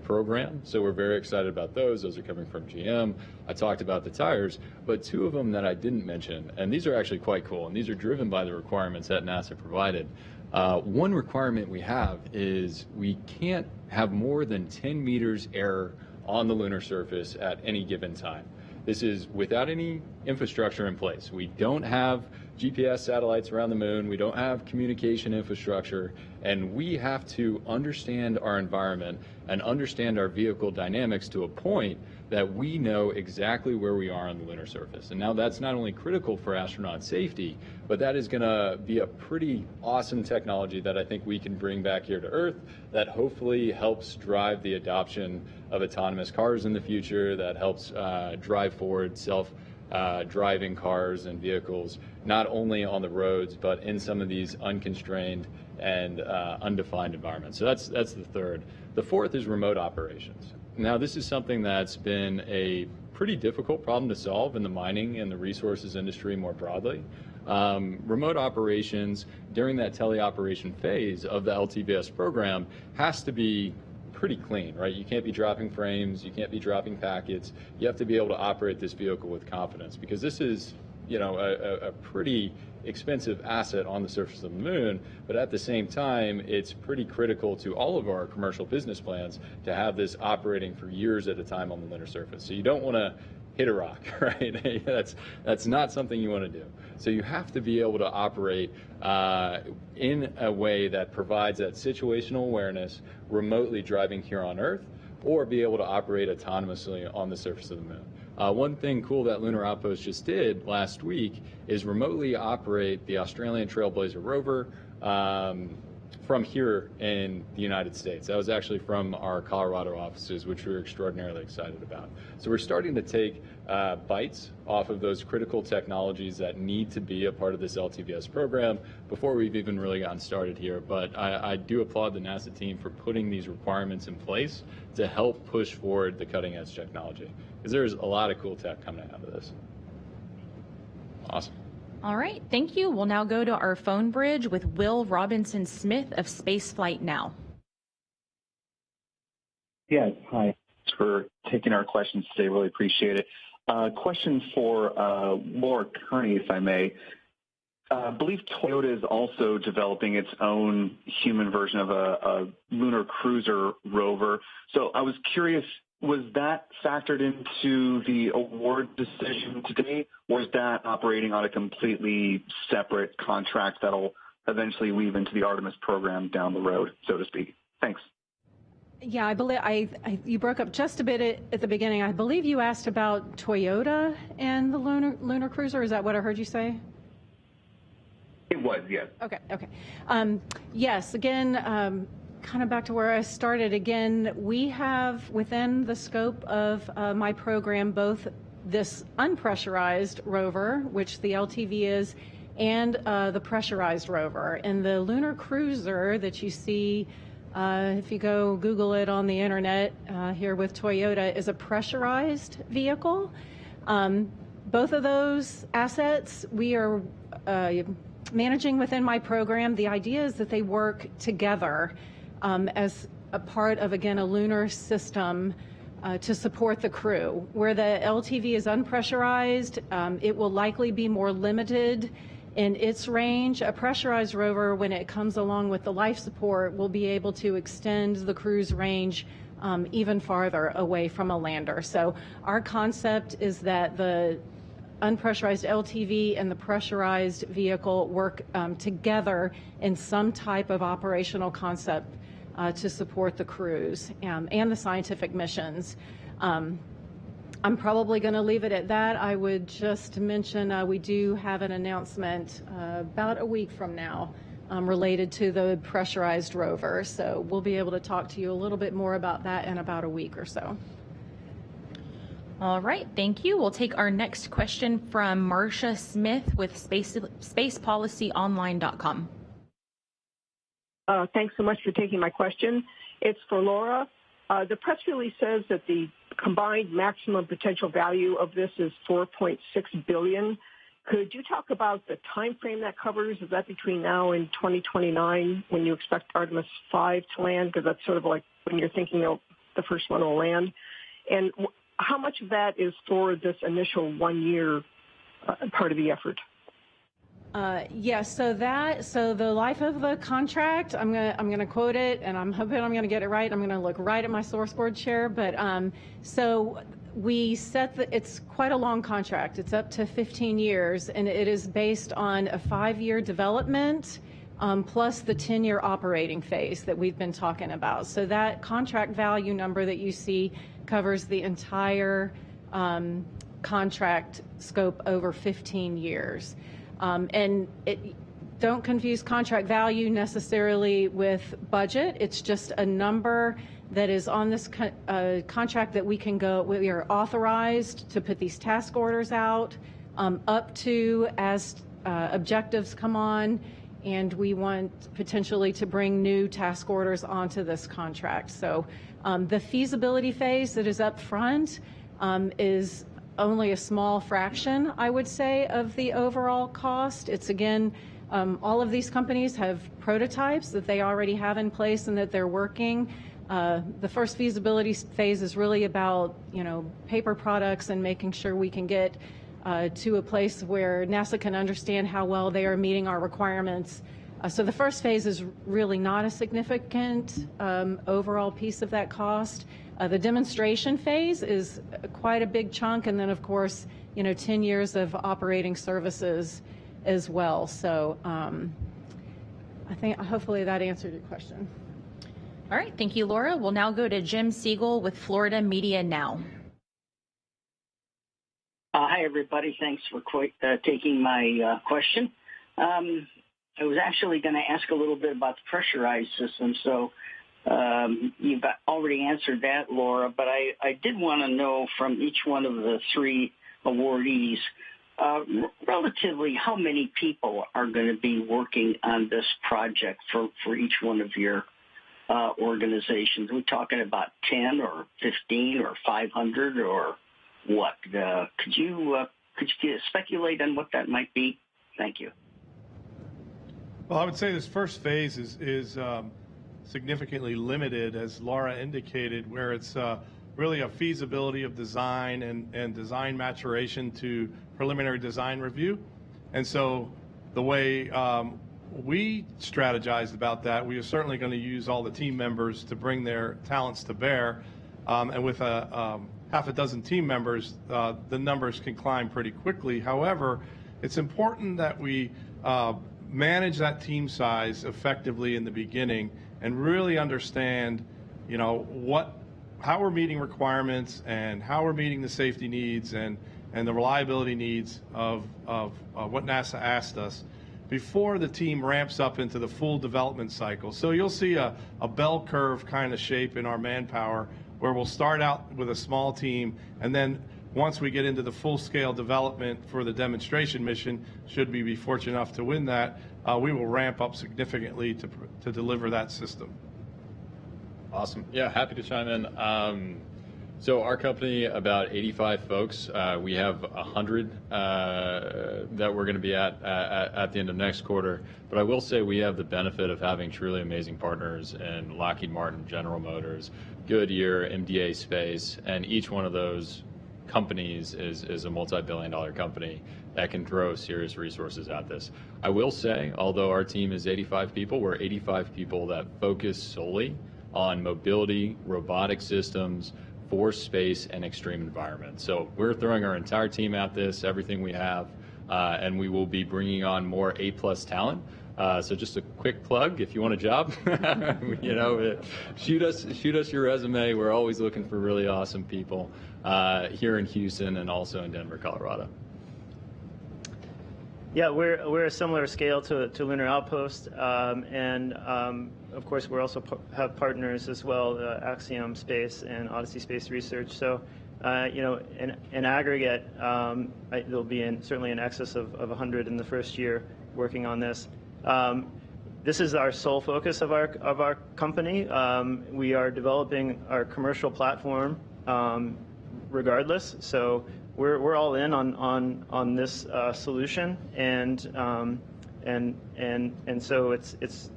program. So we're very excited about those. Those are coming from GM. I talked about the tires, but two of them that I didn't mention, and these are actually quite cool, and these are driven by the requirements that NASA provided. One requirement we have is we can't have more than 10 meters air on the lunar surface at any given time. This is without any infrastructure in place. We don't have GPS satellites around the moon. We don't have communication infrastructure, and we have to understand our environment and understand our vehicle dynamics to a point that we know exactly where we are on the lunar surface. And now that's not only critical for astronaut safety, but that is going to be a pretty awesome technology that I think we can bring back here to Earth that hopefully helps drive the adoption of autonomous cars in the future, that helps drive forward self-driving cars and vehicles, not only on the roads, but in some of these unconstrained and undefined environments. So that's the third. The fourth is remote operations. Now, this is something that's been a pretty difficult problem to solve in the mining and the resources industry more broadly. Remote operations during that teleoperation phase of the LTVS program has to be pretty clean, right? You can't be dropping frames, you can't be dropping packets. You have to be able to operate this vehicle with confidence, because this is, a pretty expensive asset on the surface of the moon, but at the same time, it's pretty critical to all of our commercial business plans to have this operating for years at a time on the lunar surface. So you don't want to hit a rock, right? That's not something you want to do. So you have to be able to operate in a way that provides that situational awareness remotely driving here on Earth, or be able to operate autonomously on the surface of the moon. One thing cool that Lunar Outpost just did last week is remotely operate the Australian Trailblazer rover from here in the United States. That was actually from our Colorado offices, which we were extraordinarily excited about. So we're starting to take bites off of those critical technologies that need to be a part of this LTVS program before we've even really gotten started here. But I do applaud the NASA team for putting these requirements in place to help push forward the cutting edge technology, because there's a lot of cool tech coming out of this. Awesome. All right, thank you. We'll now go to our phone bridge with Will Robinson Smith of Spaceflight Now. Yes, hi. Thanks for taking our questions today. Really appreciate it. Question for Lara Kearney, if I may. I believe Toyota is also developing its own human version of a lunar cruiser rover. So I was curious, was that factored into the award decision today, or is that operating on a completely separate contract that'll eventually weave into the Artemis program down the road, so to speak? Thanks. Yeah, I believe you broke up just a bit at the beginning. I believe you asked about Toyota and the lunar cruiser. Is that what I heard you say? It was, yes. Okay. Yes, again, kind of back to where I started again, we have within the scope of my program both this unpressurized rover, which the LTV is, and the pressurized rover. And the lunar cruiser that you see, if you go Google it on the internet here with Toyota, is a pressurized vehicle. Both of those assets we are managing within my program. The idea is that they work together as a part of, again, a lunar system to support the crew. Where the LTV is unpressurized, it will likely be more limited in its range. A pressurized rover, when it comes along with the life support, will be able to extend the crew's range even farther away from a lander. So our concept is that the unpressurized LTV and the pressurized vehicle work together in some type of operational concept to support the crews and the scientific missions. I'm probably going to leave it at that. I would just mention we do have an announcement about a week from now related to the pressurized rover. So we'll be able to talk to you a little bit more about that in about a week or so. All right, thank you. We'll take our next question from Marcia Smith with spacepolicyonline.com. Thanks so much for taking my question. It's for Laura. The press release says that the combined maximum potential value of this is $4.6 billion. Could you talk about the time frame that covers? Is that between now and 2029 when you expect Artemis 5 to land? Because that's sort of like when you're thinking of the first one will land. And how much of that is for this initial 1 year part of the effort? Yes, so the life of the contract, I'm gonna quote it, and I'm hoping I'm gonna get it right. I'm gonna look right at my source board chair, but so we set it's quite a long contract. It's up to 15 years, and it is based on a 5-year development plus the 10-year operating phase that we've been talking about. So that contract value number that you see covers the entire contract scope over 15 years. And don't confuse contract value necessarily with budget. It's just a number that is on this contract that we are authorized to put these task orders out up to as objectives come on, and we want potentially to bring new task orders onto this contract. So the feasibility phase that is up front is only a small fraction, I would say, of the overall cost. It's again, all of these companies have prototypes that they already have in place and that they're working. The first feasibility phase is really about, paper products and making sure we can get to a place where NASA can understand how well they are meeting our requirements. So the first phase is really not a significant overall piece of that cost. The demonstration phase is quite a big chunk, and then of course, 10 years of operating services as well. So I think hopefully that answered your question. All right, thank you, Laura. We'll now go to Jim Siegel with Florida Media Now. Hi, everybody. Thanks for taking my question. I was actually going to ask a little bit about the pressurized system, so you've already answered that, Laura, but I did want to know from each one of the three awardees, relatively how many people are going to be working on this project for each one of your organizations? Are we talking about 10 or 15 or 500 or what? Could you speculate on what that might be? Thank you. Well, I would say this first phase is significantly limited, as Lara indicated, where it's really a feasibility of design and design maturation to preliminary design review. And so the way we strategized about that, we are certainly going to use all the team members to bring their talents to bear. And with half a dozen team members, the numbers can climb pretty quickly. However, it's important that we manage that team size effectively in the beginning and really understand, how we're meeting requirements and how we're meeting the safety needs and the reliability needs of what NASA asked us before the team ramps up into the full development cycle. So you'll see a bell curve kind of shape in our manpower where we'll start out with a small team, and then once we get into the full-scale development for the demonstration mission, should we be fortunate enough to win that, we will ramp up significantly to deliver that system. Awesome. Yeah, happy to chime in. So our company, about 85 folks. We have 100 that we're going to be at the end of next quarter. But I will say we have the benefit of having truly amazing partners in Lockheed Martin, General Motors, Goodyear, MDA Space, and each one of those companies is a multi-billion-dollar company. that can throw serious resources at this. I will say, although our team is 85 people, we're 85 people that focus solely on mobility, robotic systems, for space and extreme environments. So we're throwing our entire team at this, everything we have, and we will be bringing on more A+ talent. So just a quick plug, if you want a job, shoot us your resume. We're always looking for really awesome people here in Houston and also in Denver, Colorado. Yeah, we're a similar scale to Lunar Outpost, and of course we also have partners as well, Axiom Space and Odyssey Space Research. So, in aggregate, there'll be certainly in excess of 100 in the first year working on this. This is our sole focus of our company. We are developing our commercial platform regardless. So. We're all in on this solution, and so it's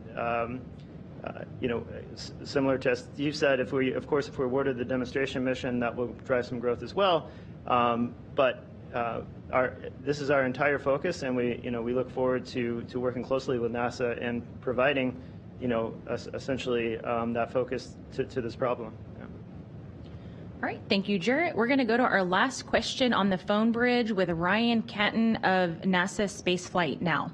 similar to as you said. If we're awarded the demonstration mission, that will drive some growth as well. But this is our entire focus, and we look forward to working closely with NASA and providing essentially that focus to this problem. All right, thank you, Jarrett. We're going to go to our last question on the phone bridge with Ryan Catton of NASA Spaceflight Now.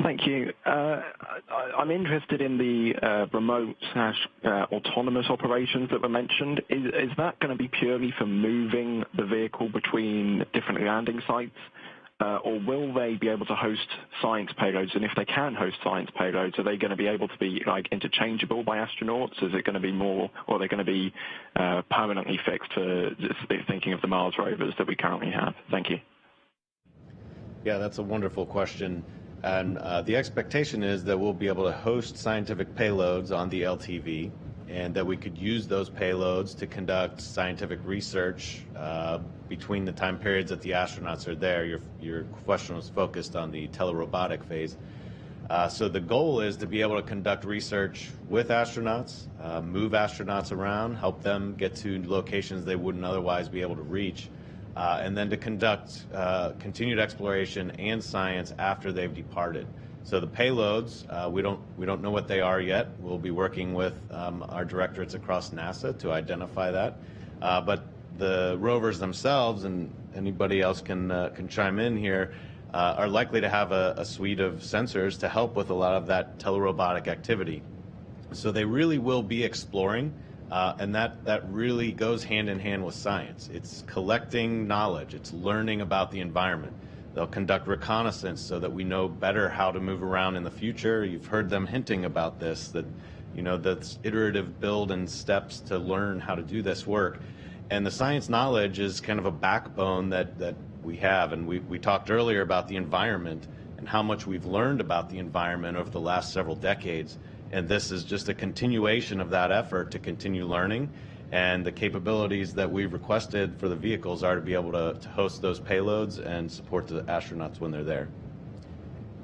Thank you. I'm interested in the remote/autonomous operations that were mentioned. Is that going to be purely for moving the vehicle between different landing sites? Or will they be able to host science payloads? And if they can host science payloads, are they going to be able to be interchangeable by astronauts? Is it going to be more, or are they going to be permanently fixed for thinking of the Mars rovers that we currently have? Thank you. Yeah, that's a wonderful question. And the expectation is that we'll be able to host scientific payloads on the LTV, and that we could use those payloads to conduct scientific research between the time periods that the astronauts are there. Your question was focused on the telerobotic phase. So the goal is to be able to conduct research with astronauts, move astronauts around, help them get to locations they wouldn't otherwise be able to reach, and then to conduct continued exploration and science after they've departed. So the payloads, we don't know what they are yet. We'll be working with our directorates across NASA to identify that. But the rovers themselves, and anybody else can chime in here, are likely to have a suite of sensors to help with a lot of that telerobotic activity. So they really will be exploring, and that really goes hand in hand with science. It's collecting knowledge. It's learning about the environment. They'll conduct reconnaissance so that we know better how to move around in the future. You've heard them hinting about this, that that's iterative build and steps to learn how to do this work. And the science knowledge is kind of a backbone that we have. And we talked earlier about the environment and how much we've learned about the environment over the last several decades. And this is just a continuation of that effort to continue learning. And the capabilities that we've requested for the vehicles are to be able to host those payloads and support the astronauts when they're there.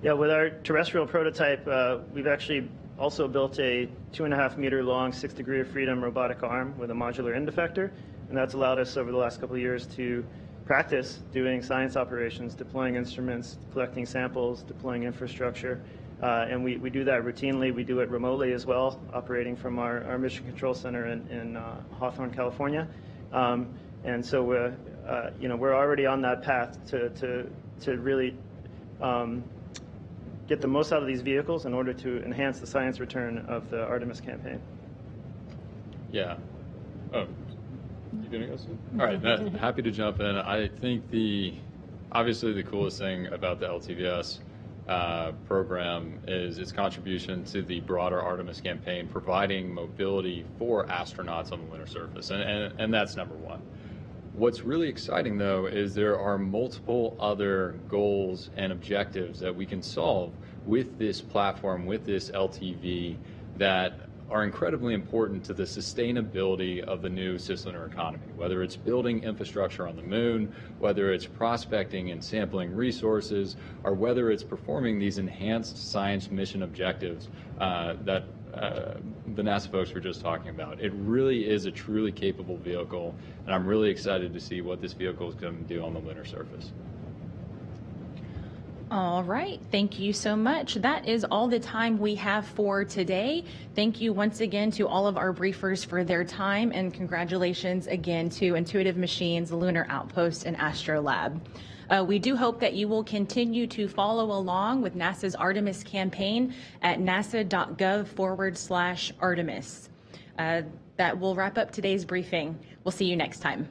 Yeah, with our terrestrial prototype, we've actually also built a 2.5 meter long 6 degree of freedom robotic arm with a modular end effector. And that's allowed us over the last couple of years to practice doing science operations, deploying instruments, collecting samples, deploying infrastructure. And we do that routinely. We do it remotely as well, operating from our Mission Control Center in Hawthorne, California. And so we're already on that path to really get the most out of these vehicles in order to enhance the science return of the Artemis campaign. Yeah. Oh, you gonna go soon? All right, happy to jump in. I think obviously the coolest thing about the LTVS program is its contribution to the broader Artemis campaign, providing mobility for astronauts on the lunar surface, and that's number one. What's really exciting, though, is there are multiple other goals and objectives that we can solve with this platform, with this LTV, that are incredibly important to the sustainability of the new cislunar economy, whether it's building infrastructure on the moon, whether it's prospecting and sampling resources, or whether it's performing these enhanced science mission objectives that the NASA folks were just talking about. It really is a truly capable vehicle, and I'm really excited to see what this vehicle is going to do on the lunar surface. All right, thank you so much. That is all the time we have for today. Thank you once again to all of our briefers for their time, and congratulations again to Intuitive Machines, Lunar Outpost, and Astrolab. We do hope that you will continue to follow along with NASA's Artemis campaign at nasa.gov/Artemis. That will wrap up today's briefing. We'll see you next time.